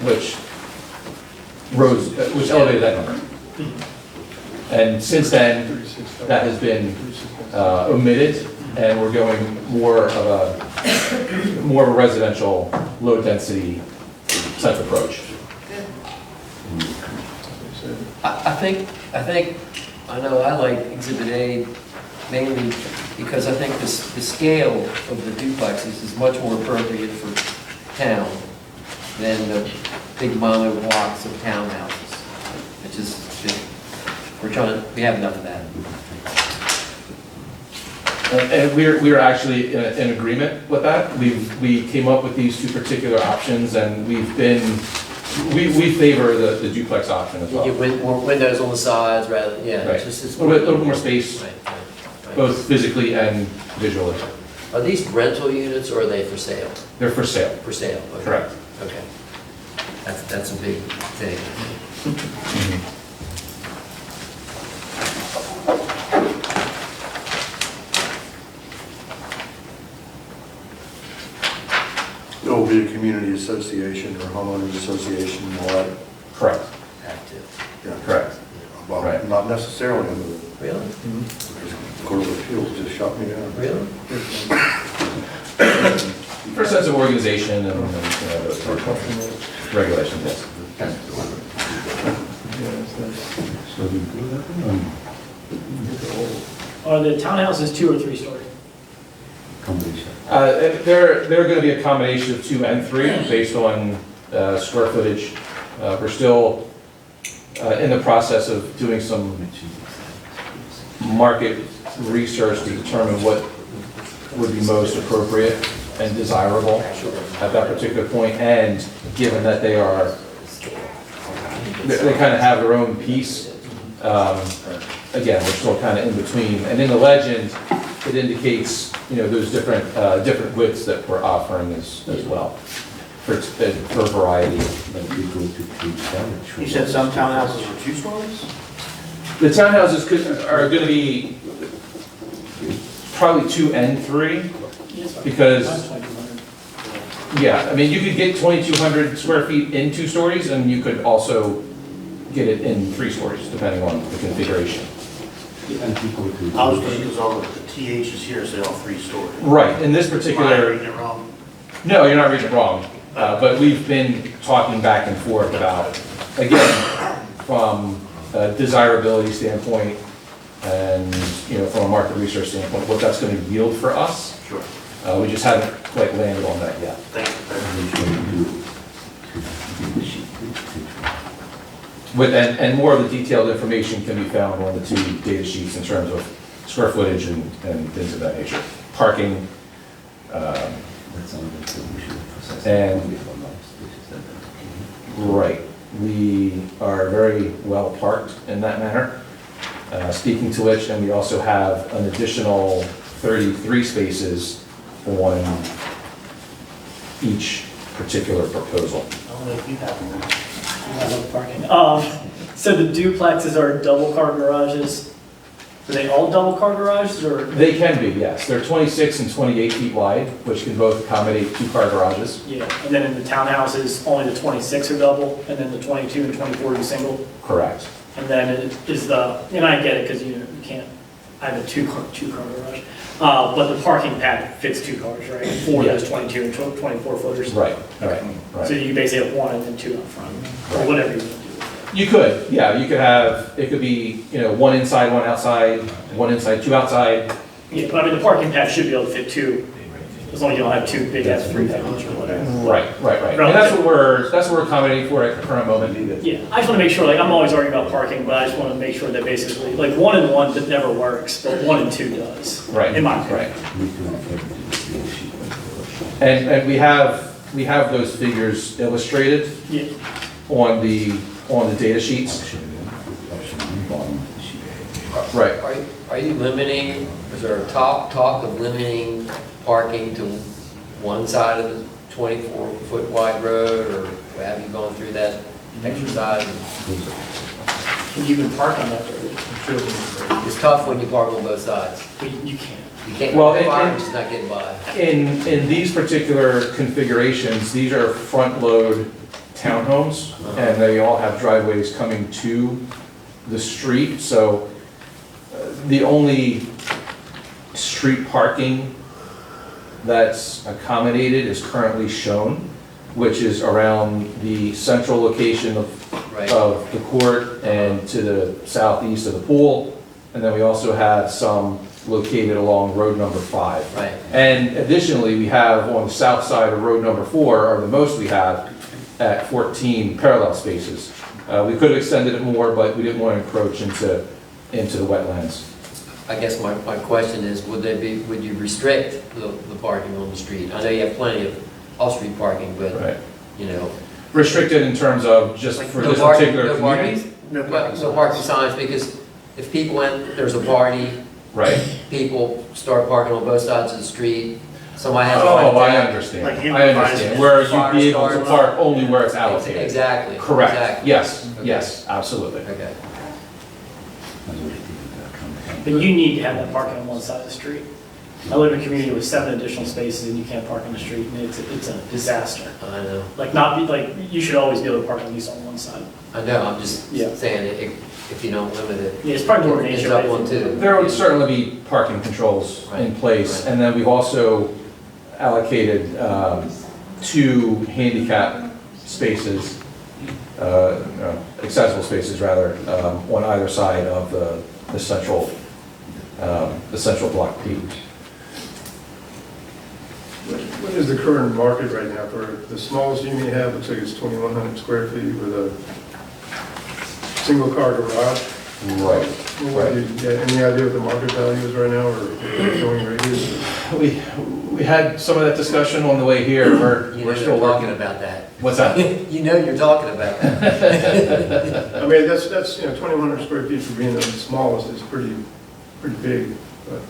which elevated that number. And since then, that has been omitted, and we're going more of a residential, low-density type approach. I know I like Exhibit A mainly because I think the scale of the duplexes is much more appropriate for town than the big mono blocks of townhouses. It's just, we have enough of that. And we're actually in agreement with that. We came up with these two particular options, and we favor the duplex option as You well. get more windows on the sides rather, yeah. Right. It's A little bit more space, Right. both physically and visually. Are these rental units or are they for sale? They're for sale. For sale, okay. Correct. Okay. That's a big thing. There will be a community association or homeowners association and all that. Correct. Active. Yeah. Correct. Well, Right. not necessarily under the Really? Court of Appeals just shot me down. Really? For a sense of organization and those sort of regulations, yes. So we do that, Are the townhouses 2 or 3 story? combination. They're going to be a combination of 2 and 3 based on square footage. We're still in the process of doing some market research to determine what would be most appropriate and desirable at that particular point. And given that they kind of have their own piece, again, we're still kind of in between. And in the legend, it indicates, those different widths that we're offering as well, for variety. You said some townhouses are 2 stories? The townhouses are going to be probably 2 and 3, because, yeah, I mean, you could get 2,200 square feet in 2 stories, and you could also get it in 3 stories, depending on the configuration. I was thinking because all the THs here say all 3 stories. Right, in this Am I particular, reading it wrong? no, you're not reading it wrong, but we've been talking back and forth about, again, from a desirability standpoint, and, from a market research standpoint, what that's going to yield for us. Sure. We just haven't quite landed on that yet. Thank you. And more of the detailed information can be found on the 2 data sheets in terms of square footage and things of that nature. Parking, and, right, we are very well parked in that manner. Speaking to which, and we also have an additional 33 spaces on each particular proposal. I don't know if you have one. I love parking. So the duplexes are double car garages? Are they all double car garages or? They can be, yes. They're 26 and 28 feet wide, which can both accommodate 2-car garages. Yeah, and then in the townhouses, only the 26 are double, and then the 22 and 24 are single? Correct. And then is the, and I get it, because you can't, I have a two-car garage, but the parking pad fits 2 cars, right? For Yeah. those 22 and 24 footers? Right. So you basically have 1 and then 2 up front, or whatever you want to do. You could, yeah, you could have, it could be, 1 inside, 1 outside, 1 inside, 2 outside. Yeah, but I mean, the parking pad should be able to fit 2, as long as you don't have 2 big ass 3-bedrooms or whatever. Right. And that's what we're accommodating for at the current moment. Yeah, I just want to make sure, like, I'm always arguing about parking, but I just want to make sure that basically, like, 1 and 1 that never works, but 1 and 2 does. Right. In my opinion. And we have those figures illustrated Yeah. on the data sheets. Right. Are you limiting, is there a talk of limiting parking to one side of the 24-foot wide road, or have you gone through that exercise? You can park on that road. It's tough when you park on both sides. But you can't. You can't, Well, the car is not getting by. In these particular configurations, these are front-load townhomes, and they all have driveways coming to the street, so the only street parking that's accommodated is currently shown, which is around the central location of the court and to the southeast of the pool, and then we also have some located along road number 5. Right. And additionally, we have on the south side of road number 4, or the most we have, at 14 parallel spaces. We could have extended it more, but we didn't want to encroach into the wetlands. I guess my question is, would you restrict the parking on the street? I know you have plenty of off-street parking, but, Restricted in terms of just for this parking- particular community? No parking signs, because if people there's a party. Right. People start parking on both sides of the street, somebody has. Oh, I understand. I understand. Where you'd be able to park only where it's allocated. Exactly. Correct. Exactly. Yes, Okay. yes, absolutely. Okay. But you need to have that parking on one side of the street. I live in a community with 7 additional spaces and you can't park on the street, and it's a disaster. I know. You should always be able to park at least on one side. I know, I'm just saying, if you don't limit it. Yeah, it's probably more of an It's HOA up one too. There would certainly be parking controls in place, and then we've also allocated 2 handicap spaces, accessible spaces rather, on either side of the central block P. What is the current market right now for the smallest unit you have? Looks like it's 2,100 square feet with a single car garage. Right. Any idea what the market value is right now, or going rate is? We had some of that discussion on the way here. We're still talking working. about that. What's that? You know you're talking about that. I mean, that's 2,100 square feet for being the smallest is pretty big, but.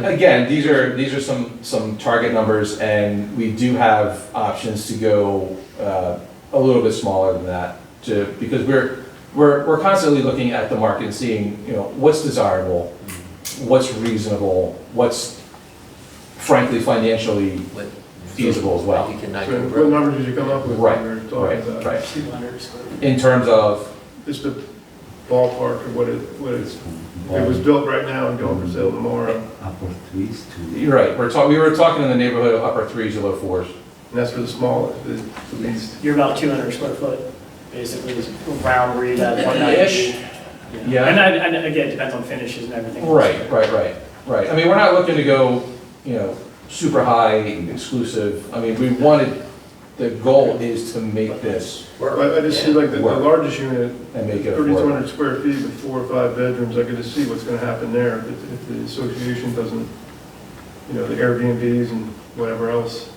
Again, these are some target numbers, and we do have options to go a little bit smaller than that, because we're constantly looking at the market and seeing what's desirable, what's reasonable, what's frankly financially feasible as well. So what numbers did you come up with when we were talking about? Right. 200 square feet. In terms of Just a ballpark of what it was built right now and going for sale tomorrow. Upper 3s to... You're right. We were talking in the neighborhood of upper 3s to low 4s. And that's for the smallest, the least. You're about 200 square foot, basically, is round where you'd have 190. Ish. Yeah. And again, it depends on finishes and everything. Right. I mean, we're not looking to go, super high, exclusive. I mean, the goal is to make this I just see like the largest unit, and make it 3,200 square feet with 4 or 5 bedrooms. I could just see what's going to happen there if the association doesn't, the Airbnbs and whatever else.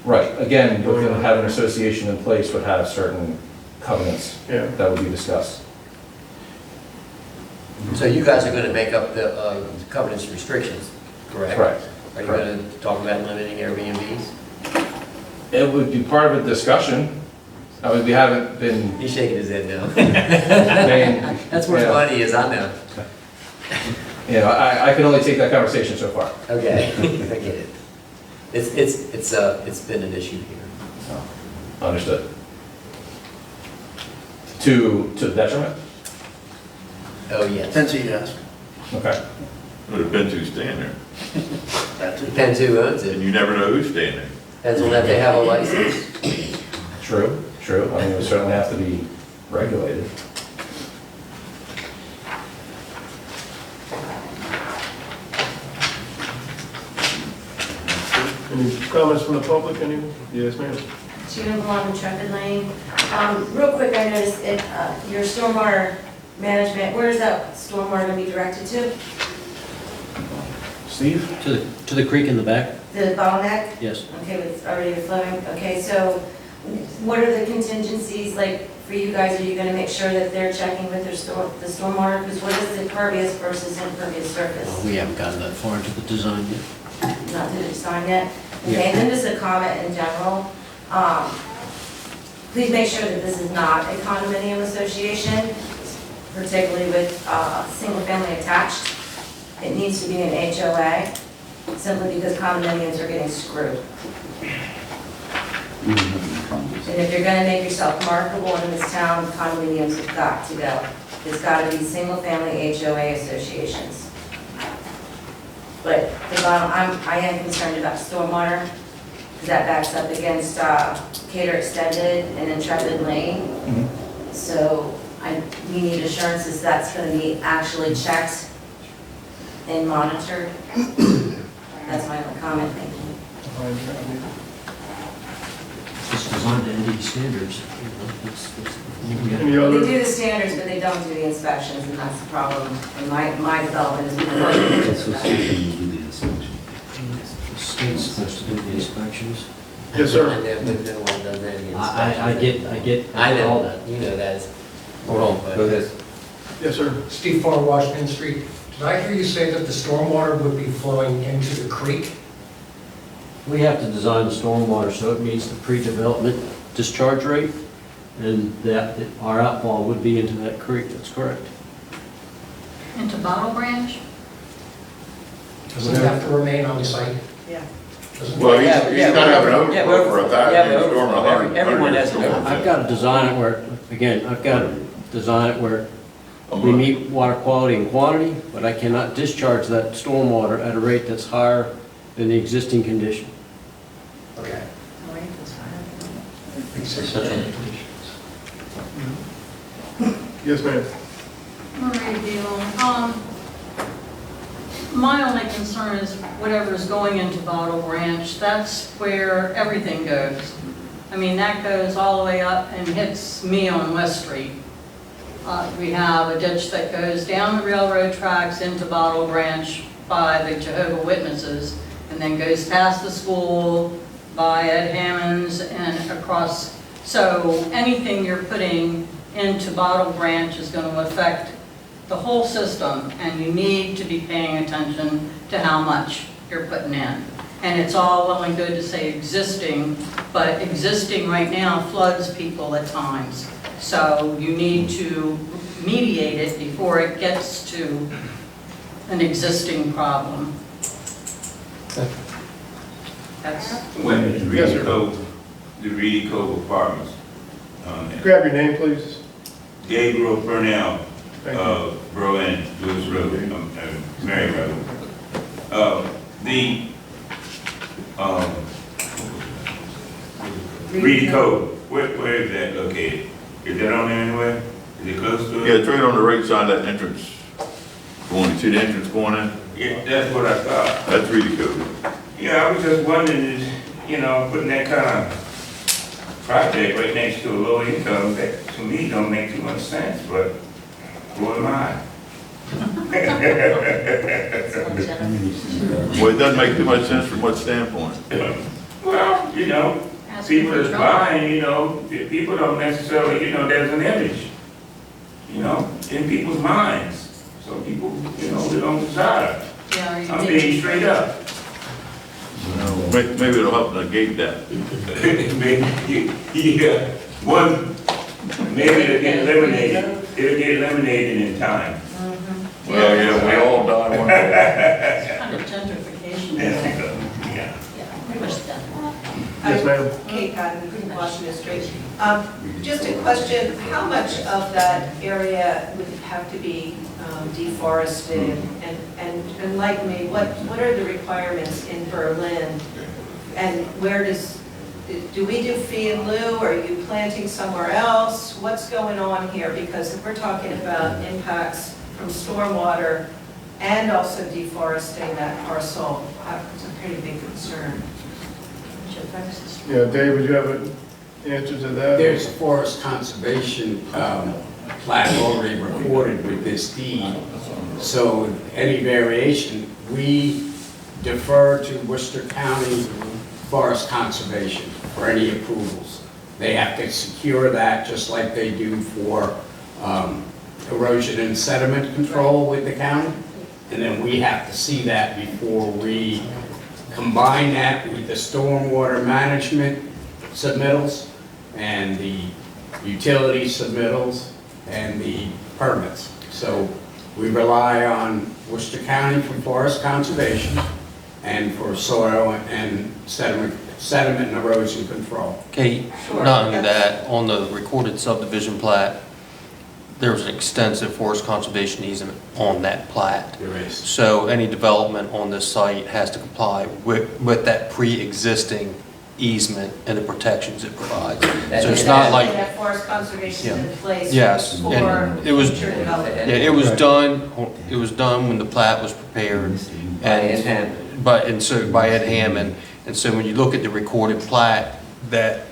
Right, again, with them having an association in place would have certain covenants that would be discussed. So you guys are going to make up the covenants and restrictions, correct? Correct. Are you going to talk about limiting Airbnbs? It would be part of a discussion. I mean, we haven't been... He's shaking his head now. Saying, That's where the money is, I know. You know, I can only take that conversation so far. Okay, I get it. It's been an issue here. Understood. To the detriment? Oh, yes. Depends who you ask. Okay. Would have been who's staying there. That's it. Depends who owns And it. you never know who's staying there. Depends on if they have a license. True, true. I mean, it would certainly have to be regulated. Any comments from the public, anyone? Yes, ma'am. Gina Blum, Intrepid Lane. Real quick, I noticed it, your stormwater management, where is that stormwater going to be directed to? Steve? To the creek in the back? The bottleneck? Yes. Okay, it's already flowing. Okay, so what are the contingencies, like, for you guys? Are you going to make sure that they're checking with their the stormwater? Because what is the pervious versus impervious surface? We haven't gotten that far into the design yet. Not to the design yet? Yeah. Okay, and then just a comment in general. Please make sure that this is not a condominium association, particularly with single-family attached. It needs to be an HOA, simply because condominiums are getting screwed. And if you're gonna make yourself marketable in this town, condominiums have got to go. There's gotta be single-family HOA associations. But the bottom, I am concerned about stormwater, because that backs up against Cater Extended and Intrepid Lane. So we need assurances that's gonna be actually checked and monitored. That's my only comment, thank you. It's designed to ND standards. You know, Any They other? do the standards, but they don't do the inspections, and that's the problem. And my development is That's because what's going to do the inspection. The state's supposed to do the inspections. Yes, sir. I know, but no one does any I inspection. get I know all that, that. you know that is Hold wrong, on, but. go ahead. Yes, sir. Steve Farr, Washington Street. Did I hear you say that the stormwater would be flowing into the creek? We have to design the stormwater so it meets the pre-development discharge rate, and that our outfall would be into that creek, that's correct. Into Bottle Branch? Does it have to remain on the site? Yeah. Doesn't- Well, Yeah, he's yeah, got to have an yeah, overflow for a yeah, thousand, he's storming overflow. Everyone has an overflow. I've got to design it where, again, I've got to design it where we meet water quality and quantity, but I cannot discharge that stormwater at a rate that's higher than the existing condition. Okay. Yes, ma'am. Marie Dillon. My only concern is whatever is going into Bottle Branch, that's where everything goes. I mean, that goes all the way up and hits me on West Street. We have a ditch that goes down the railroad tracks into Bottle Branch by the Jehovah Witnesses, and then goes past the school, by Ed Hammond's, and across. So anything you're putting into Bottle Branch is going to affect the whole system, and you need to be paying attention to how much you're putting in. And it's all well and good to say existing, but existing right now floods people at times. So you need to mediate it before it gets to an existing problem. That's, When is Yes, sir. Reedy Cove, the Reedy Cove Apartments? Grab your name, please. Gabriel Burnell, Thank you. Berlin, Lewis Road, Mary Road. Reedy Cove, where is that located? Is that on there anywhere? Is it close to it? Yeah, it's right on the right side of that entrance. Going, you see the entrance going in? Yeah, that's what I thought. That's really good. Yeah, I was just wondering, is, putting that kind of project right next to a low income, that to me don't make too much sense, but who am I? Well, it doesn't make too much sense from what standpoint? Well, people is buying, people don't necessarily, there's an image, in people's minds. So people, they don't decide. yeah, I'm being straight up. Maybe it'll help negate that. Yeah, maybe it'll get eliminated in time. Yeah, Well, yeah, we all die one day. Kind of gentrification. Yeah. Pretty much done. Yes, ma'am. Kate Cotton, Washington Street. Just a question, how much of that area would have to be deforested? And like me, what are the requirements in Berlin? And where do we do fee in lieu? Are you planting somewhere else? What's going on here? Because if we're talking about impacts from stormwater and also deforesting that parcel, it's a pretty big concern. Yeah, Dave, would you have an answer to that? There's a forest conservation plat already recorded with this deed. So any variation, we defer to Worcester County Forest Conservation for any approvals. They have to secure that just like they do for erosion and sediment control with the county. And then we have to see that before we combine that with the stormwater management submittals and the utility submittals and the permits. So we rely on Worcester County for forest conservation and for soil and sediment and erosion control. Kate, not only that, on the recorded subdivision plat, there's an extensive forest conservation easement on that plat. There is. So any development on this site has to comply with that pre-existing easement and the protections it provides. So it's not like, That forest conservation in place yes, for and it was, future development. yeah, it was done when the plat was prepared, and so by Ed Hammond. And so when you look at the recorded plat, that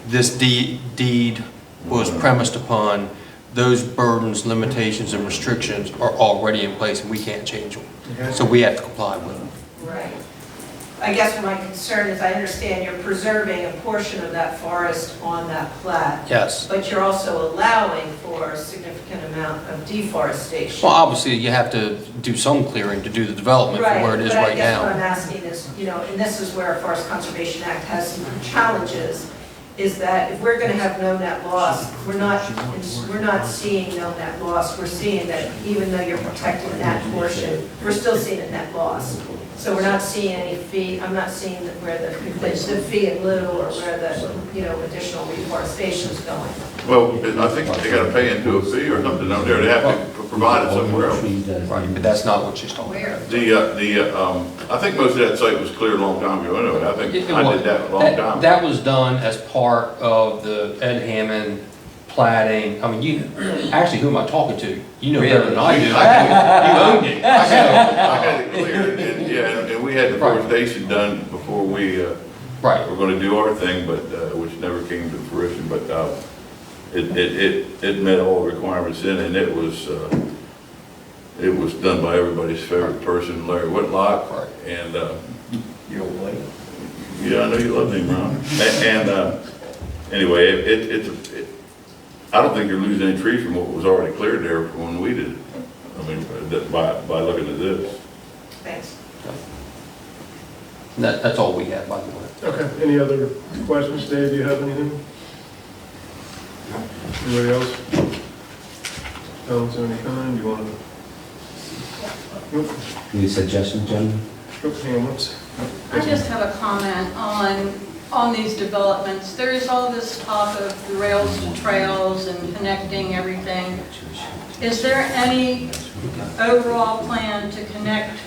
this deed was premised upon, those burdens, limitations, and restrictions are already in place, and we can't change them. So we have to comply with them. Right. I guess my concern is, I understand you're preserving a portion of that forest on that plat. Yes. But you're also allowing for a significant amount of deforestation. Well, obviously, you have to do some clearing to do the development from where it is right But I guess what I'm now. asking is, and this is where Forest Conservation Act has some challenges, is that if we're gonna have no net loss, we're not seeing no net loss. We're seeing that even though you're protecting that portion, we're still seeing a net loss. So we're not seeing any fee, I'm not seeing where the fee in lieu or where the, additional reforestation is going. Well, I think they gotta pay into a fee or something out there, they have to provide it somewhere else. Right, but that's not what she's talking about. I think most of that site was cleared a long time ago anyway, I think I did that a long time. That was done as part of the Ed Hammond platting. I mean, actually, who am I talking to? You know better than I do. You owned it. I had it cleared, and we had the forestation done before we were gonna do our thing, but, which never came to fruition, but, it met all the requirements in, and it was done by everybody's favorite person, Larry Whitlock, and, You're white. yeah, I know you love him, Ron. And, anyway, I don't think you're losing any trees from what was already cleared there from when we did it. I mean, by looking at this. Thanks. That's all we have, by the way. Okay, any other questions, Dave, do you have anything? Anybody else? Comments of any kind, you want to? Nope. Any suggestions, gentlemen? Nope, Hamlet's. I just have a comment on these developments. There is all this talk of the rails to trails and connecting everything. Is there any overall plan to connect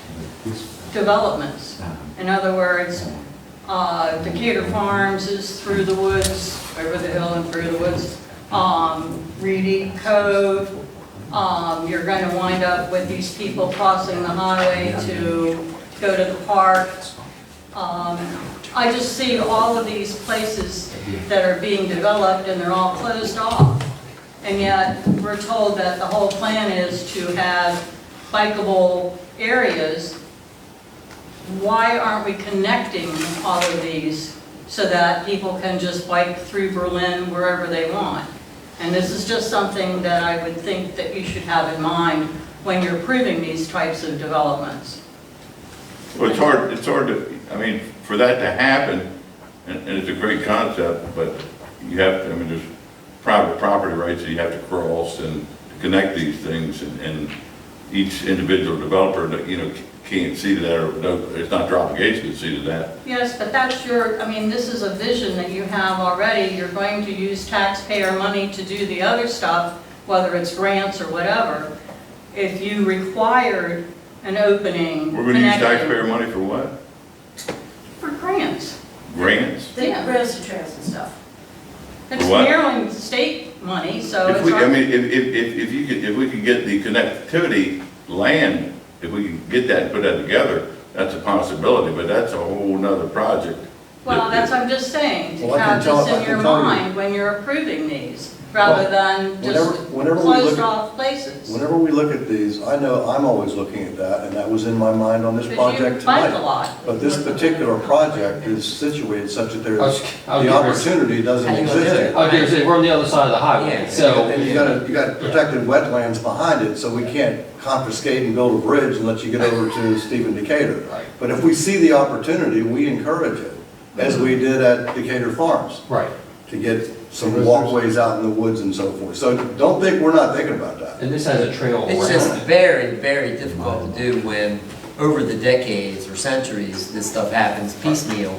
developments? In other words, Decatur Farms is through the woods, over the hill and through the woods. Reedy Cove, you're going to wind up with these people crossing the highway to go to the park. I just see all of these places that are being developed and they're all closed off. And yet we're told that the whole plan is to have bikeable areas. Why aren't we connecting all of these so that people can just bike through Berlin wherever they want? And this is just something that I would think that you should have in mind when you're approving these types of developments. Well, it's hard to, I mean, for that to happen, and it's a great concept, but you have to, I mean, there's private property rights that you have to cross and connect these things, and each individual developer, you know, can't see to that, or it's not their obligation to see to that. Yes, but that's your, I mean, this is a vision that you have already. You're going to use taxpayer money to do the other stuff, whether it's grants or whatever. If you required an opening. We're gonna use connected- taxpayer money for what? For grants. Grants? The rails and trails and stuff. It's For what? Maryland state money, so If it's. we, our- I mean, if we could get the connectivity land, if we can get that and put that together, that's a possibility, but that's a whole nother project. Well, that's, I'm just saying, to Well, I can have tell- this I in can your tell you- mind when you're approving these, rather than just whenever we look closed at- off places. Whenever we look at these, I know I'm always looking at that, and that was in my mind on this Because you project fight tonight. a lot. But this particular project is situated such that I there's, was the getting ready- opportunity doesn't Hang on, exist. I was gonna say, we're on the other side of the highway, so. And you got protected wetlands behind it, so we can't confiscate and build a bridge and let you get over to Stephen Decatur. Right. But if we see the opportunity, we encourage it, as we did at Decatur Farms, Right. to get some walkways out in the woods and so forth. So don't think we're not thinking about that. And this has a trail It's just around it. very, very difficult to do when, over the decades or centuries, this stuff happens piecemeal.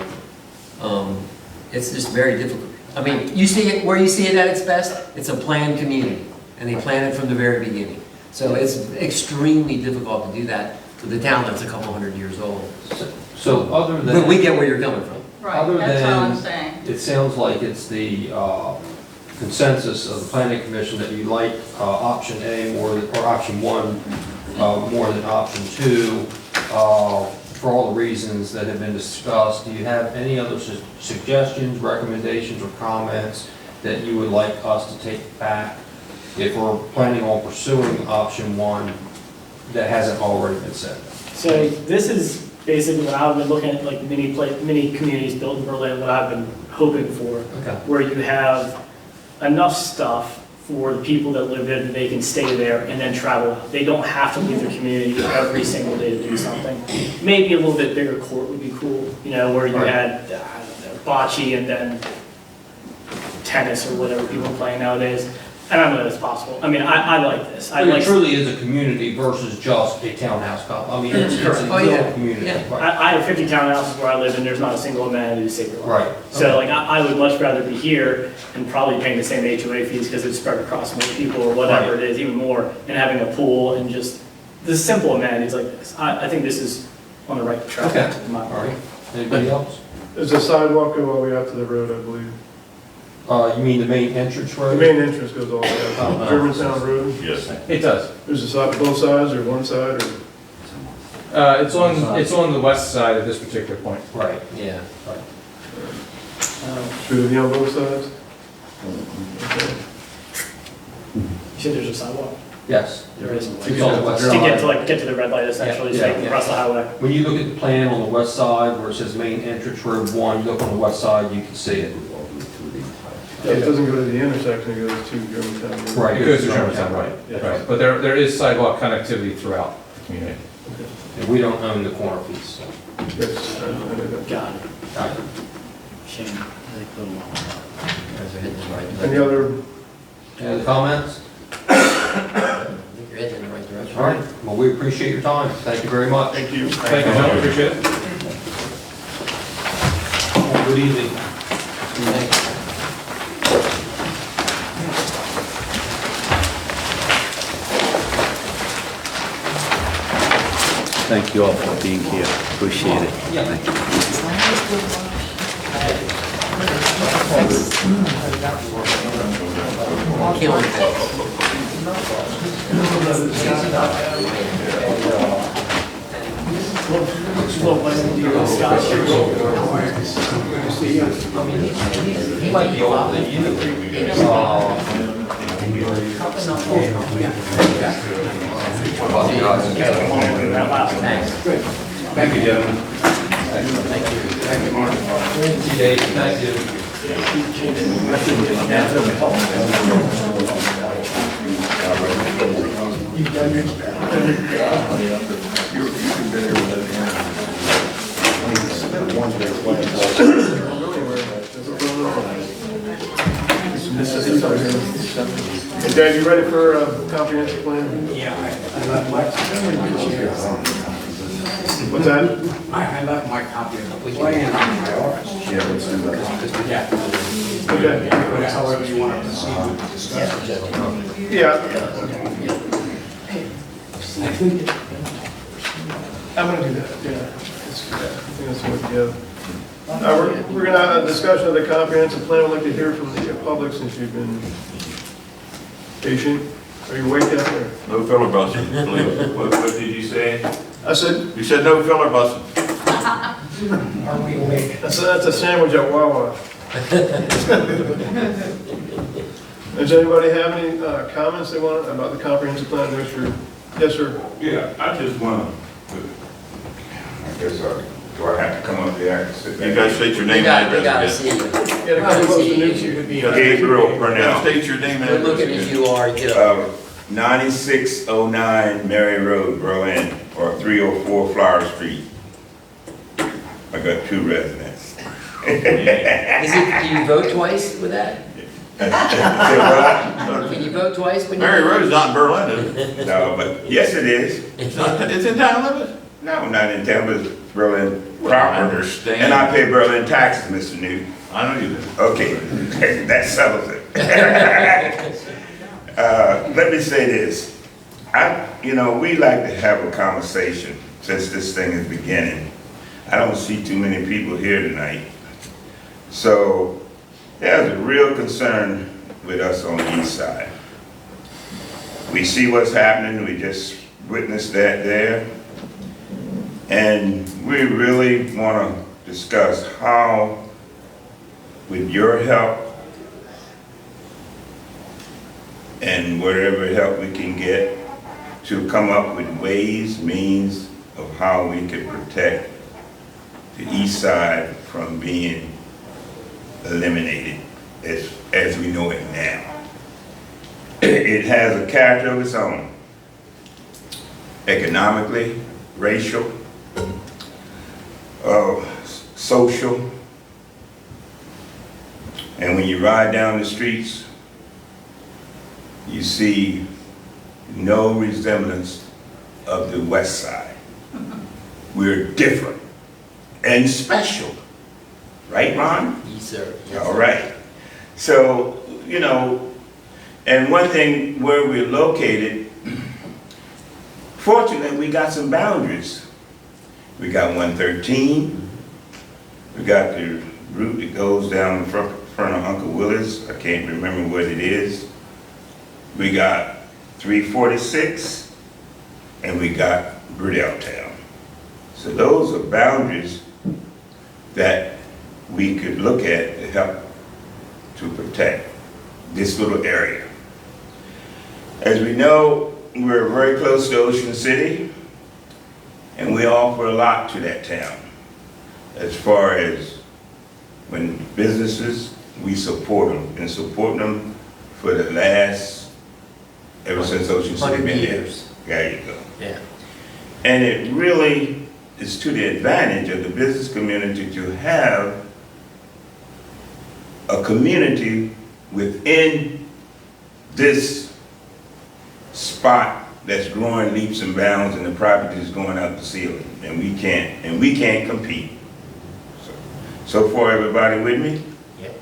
It's just very difficult. I mean, you see it, where you see it at its best, it's a planned community, and they plan it from the very beginning. So it's extremely difficult to do that with a town that's a couple hundred years old. So other But than. we get where you're coming from. Right, Other that's all I'm than- saying. It sounds like it's the consensus of the planning commission that you like option A more than, or option one more than option two, for all the reasons that have been discussed. Do you have any other suggestions, recommendations, or comments that you would like us to take back if we're planning on pursuing option one that hasn't already been said? So this is basically what I've been looking at, like mini communities built in Berlin, what I've been hoping for. Okay. Where you have enough stuff for the people that live there, that they can stay there and then travel out. They don't have to leave their community every single day to do something. Maybe a little bit bigger court would be cool, you know, where you Right. had, I don't know, bocce and then tennis or whatever people are playing nowadays. I don't know if it's possible. I mean, I like this. I It like. truly is a community versus just a townhouse comp. I mean, it's a Oh, yeah. little community. Yeah. Right. I have 50 townhouses where I live and there's not a single amenity to save your life. Right. So like, I would much rather be here and probably paying the same HOA fees because it's spread across more people or whatever it is, even more, and having a pool and just the simple amenities like this. I think this is on the right track. Okay. in my All opinion. right. Anybody else? There's a sidewalk go all the way out to the road, I believe. You mean the main entrance The road? main entrance goes all the way out Oh, to no. Germantown Road. Yes. It does. There's a side, both sides, or one side, or? It's on the west side at this particular point. Right. Yeah. Should it be on both sides? Okay. You said there's a sidewalk? Yes. There is. It's on the west To get to side. like, get to the red light essentially, so you can cross the highway. When you look at the plan on the west side where it says main entrance road one, you look on the west side, you can see it. Yeah, it doesn't go to the intersection, it goes to Germantown Road. Right. It goes to Germantown, right. Yeah. Right. But there is sidewalk connectivity throughout the community. And we don't own the corner piece. so. Yes, I know that. Got it. Got it. Shame. Any other, Any other comments? I think you're heading in the right direction. All right. Well, we appreciate your time. Thank you very much. thank you. Thank you, gentlemen, appreciate it. Good evening. Thank you all for being here. Appreciate it. Killing it. He might be older than you. Thank you, gentlemen. Thank you, Dave. Thank you. Hey, Dave, you ready for a comprehensive plan? Yeah, I left What's that? I left my copy of the plan in my office. Yeah, let's do that. Yeah. Okay. However you want to proceed with the discussion. Yeah. I'm gonna do that, yeah. I think that's what, yeah. We're gonna have a discussion of the comprehensive plan. I'd like to hear from the public since you've been patient. Are you awake out there? No filibustering, please. What did you say? I said, You said no filibustering. Are we awake? that's a sandwich at Wawa. Does anybody have any comments they want about the comprehensive plan? Yes, sir. Yeah, I just want to, I guess, do I have to come up there and sit You guys state your name and They gotta address see again. you. Yeah, to come close to Newton. Gabriel Now, Purnell. state your name and Good address looking as again. you are, get up. 9609 Mary Road, Berlin, or 304 Flower Street. I got 2 residents. Do you vote twice with that? Say what? Can you vote twice when you? Mary Road is not in Berlin, is it? No, but yes, it is. It's in town limits? No, not in town, but it's Berlin Well, I proper. understand. And I pay Berlin taxes, Mr. Newton. I know you do. Okay, that settles it. Let me say this. We like to have a conversation since this thing is beginning. I don't see too many people here tonight. So there's a real concern with us on the east side. We see what's happening, we just witnessed that there. And we really want to discuss how, with your help and whatever help we can get, to come up with ways, means of how we can protect the east side from being eliminated as we know it now. It has a character of its own, economically, racial, social. And when you ride down the streets, you see no resemblance of the west side. We're different and special. Right, Ron? Yes, sir. Yes, All sir. right. So, and one thing where we're located, fortunately, we got some boundaries. We got 113. We got the route that goes down in front of Uncle Willis. I can't remember what it is. We got 346, and we got Bridelltown. So those are boundaries that we could look at to help to protect this little area. As we know, we're very close to Ocean City, and we offer a lot to that town. As far as when businesses, we support them, and support them for the last, ever since Ocean City 100 been there. years. There you go. Yeah. And it really is to the advantage of the business community to have a community within this spot that's growing leaps and bounds, and the property is going out the ceiling, and we can't compete. So far, everybody with me? Yeah.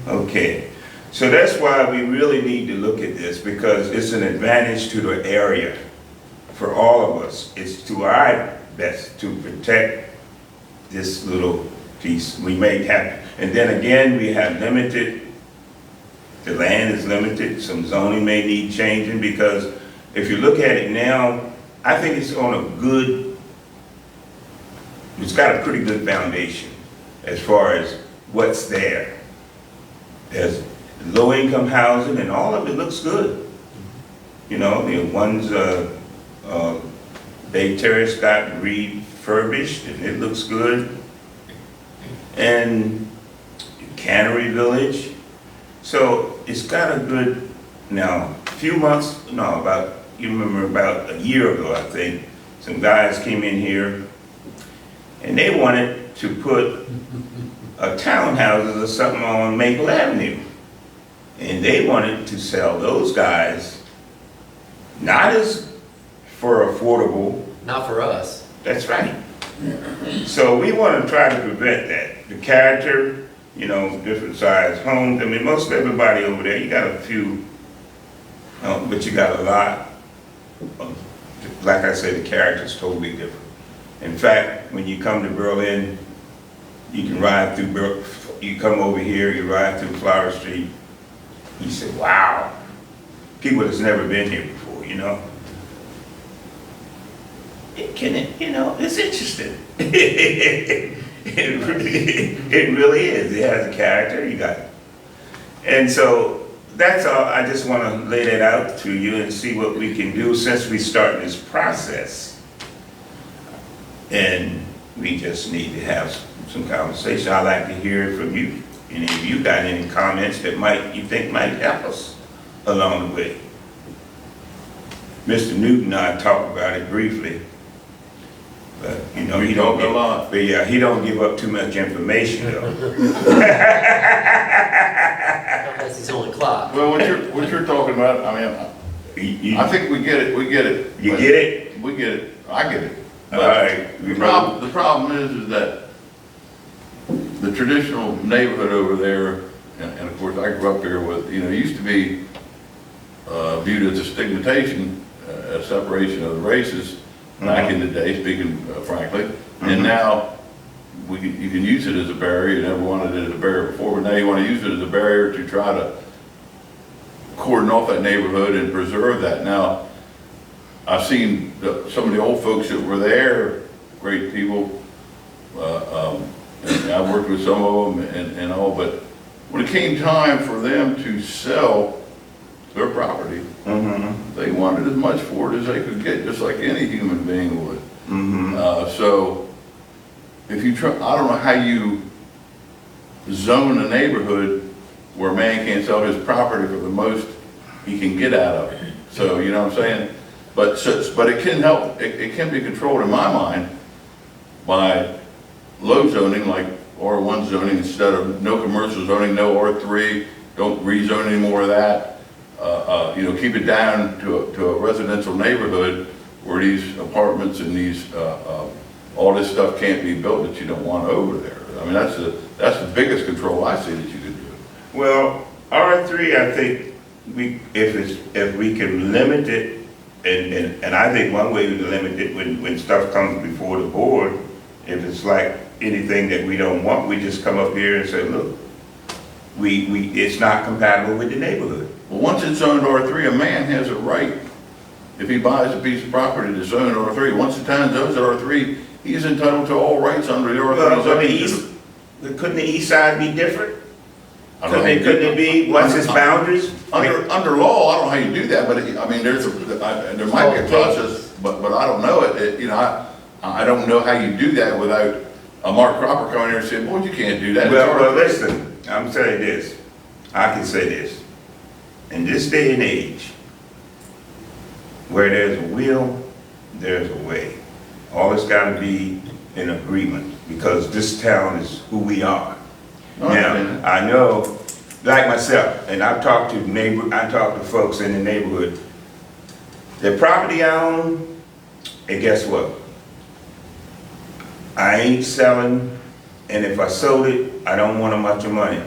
Okay. So that's why we really need to look at this, because it's an advantage to the area for all of us. It's to our best to protect this little piece. We may have, and then again, we have limited, the land is limited, some zoning may need changing, because if you look at it now, I think it's on a good, it's got a pretty good foundation as far as what's there. There's low-income housing, and all of it looks good. The ones, Bay Terrace got refurbished, and it looks good. And Cannery Village. So it's got a good, now, you remember about a year ago, I think, some guys came in here, and they wanted to put a townhouses or something on Maple Avenue. And they wanted to sell those guys, not as for affordable. Not for us. That's right. So we want to try to prevent that. The character, you know, different size homes. I mean, most everybody over there, you got a few, but you got a lot. Like I said, the character's totally different. In fact, when you come to Berlin, you can ride through, you come over here, you ride through Flower Street, you say, wow, people that's never been here before, you know? You know, it's interesting. It really is. It has a character, you got it. And so that's all. I just want to lay that out to you and see what we can do since we start this process. And we just need to have some conversation. I'd like to hear from you. And if you got any comments that you think might help us along the way. Mr. Newton and I talked about it briefly. But, you know, he don't give up. But yeah, he don't give up too much information, though. That's his only clock. Well, what you're talking about, I mean, I think we get it. You get it? We get it. I get it. All right. The problem is that the traditional neighborhood over there, and of course I grew up here with, you know, it used to be viewed as a stigmatization, a separation of the races back in the day, speaking frankly, and now you can use it as a barrier. You never wanted it as a barrier before, but now you want to use it as a barrier to try to cordon off that neighborhood and preserve that. Now, I've seen some of the old folks that were there, great people, and I worked with some of them and all, but when it came time for them to sell their property, they wanted as much for it as they could get, just like any human being would. So if you try, I don't know how you zone a neighborhood where a man can't sell his property for the most he can get out of it. So, you know what I'm saying? But it can help, it can be controlled in my mind by low zoning, like R1 zoning, instead of no commercial zoning, no R3, don't rezone any more of that. You know, keep it down to a residential neighborhood where these apartments and these, all this stuff can't be built that you don't want over there. I mean, that's the biggest control I see that you could do. Well, R3, I think if we can limit it, and I think one way to limit it when stuff comes before the board, if it's like anything that we don't want, we just come up here and say, look, it's not compatible with the neighborhood. Well, once it's zoned R3, a man has a right, if he buys a piece of property to zone R3, once the town zones R3, he's entitled to all rights under the R3 zoning. Couldn't the east side be different? Couldn't it be, what's its boundaries? Under law, I don't know how you do that, but I mean, there might be a process, but I don't know it. You know, I don't know how you do that without a Mark Cropper coming here and saying, boy, you can't do that. Well, listen, I'm saying this, I can say this. In this day and age, where there's a will, there's a way. All it's got to be in agreement, because this town is who we are. Now, I know, like myself, and I've talked to folks in the neighborhood, the property I own, and guess what? I ain't selling, and if I sold it, I don't want much of money.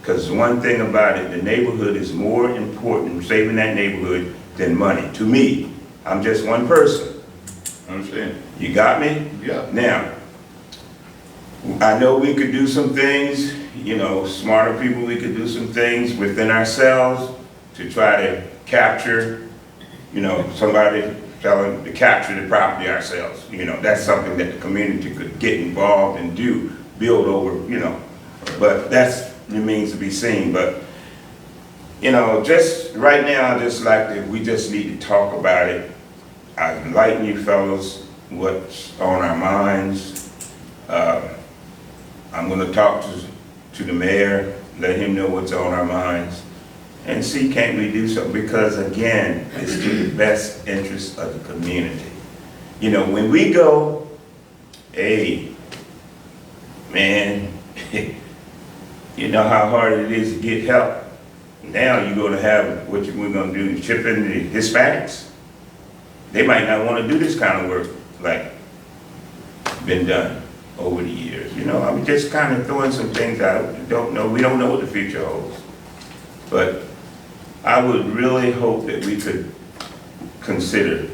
Because one thing about it, the neighborhood is more important, saving that neighborhood, than money. To me, I'm just one person. Understand? You got me? Yeah. Now, I know we could do some things, you know, smarter people, we could do some things within ourselves to try to capture, you know, somebody telling to capture the property ourselves. You know, that's something that the community could get involved and do, build over, you know. But it remains to be seen. But, you know, just right now, we just need to talk about it. I enlighten you fellows what's on our minds. I'm going to talk to the mayor, let him know what's on our minds, and see can't we do something, because again, it's to the best interest of the community. You know, when we go, hey, man, you know how hard it is to get help now you're gonna have, we're gonna do, chip in the Hispanics. They might not wanna do this kind of work like been done over the years, you know? I'm just kind of throwing some things out. We don't know what the future holds. But I would really hope that we could consider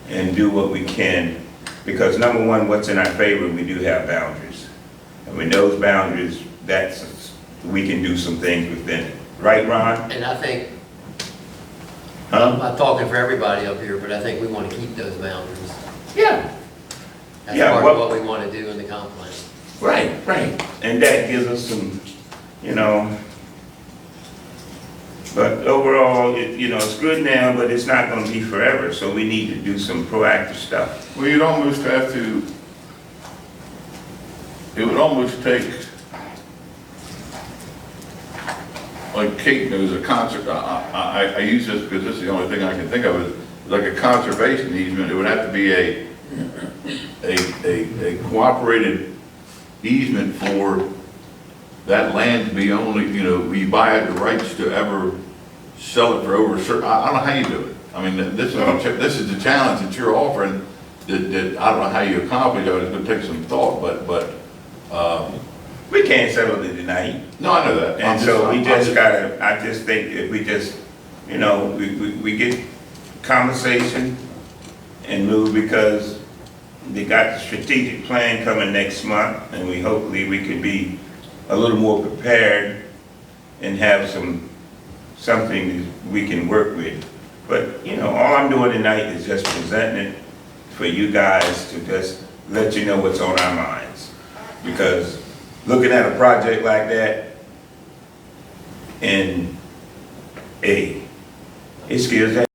and do what we can, because number one, what's in our favor, we do have boundaries. And with those boundaries, we can do some things within it. Right, Ron? And I think, Huh? I'm not talking for everybody up here, but I think we want to keep those boundaries. Yeah. That's Yeah, part what- of what we want to do in the comp plan. Right. And that gives us some, you know, but overall, it's good now, but it's not gonna be forever, so we need to do some proactive stuff. Well, you'd almost have to, it would almost take, like Kate knows, a concert, I use this because this is the only thing I can think of, is like a conservation easement. It would have to be a cooperated easement for that land to be only, we buy the rights to ever sell it for over a certain, I don't know how you do it. I mean, this is the challenge that you're offering, that I don't know how you accomplish it. It's gonna take some thought, but We can't settle it tonight. no, I know that. And so we just gotta, I just think if we just, we get conversation and move, because they got the strategic plan coming next month, and hopefully we can be a little more prepared and have something we can work with. But, all I'm doing tonight is just presenting it for you guys to just let you know what's on our minds. Because looking at a project like that, and it scares that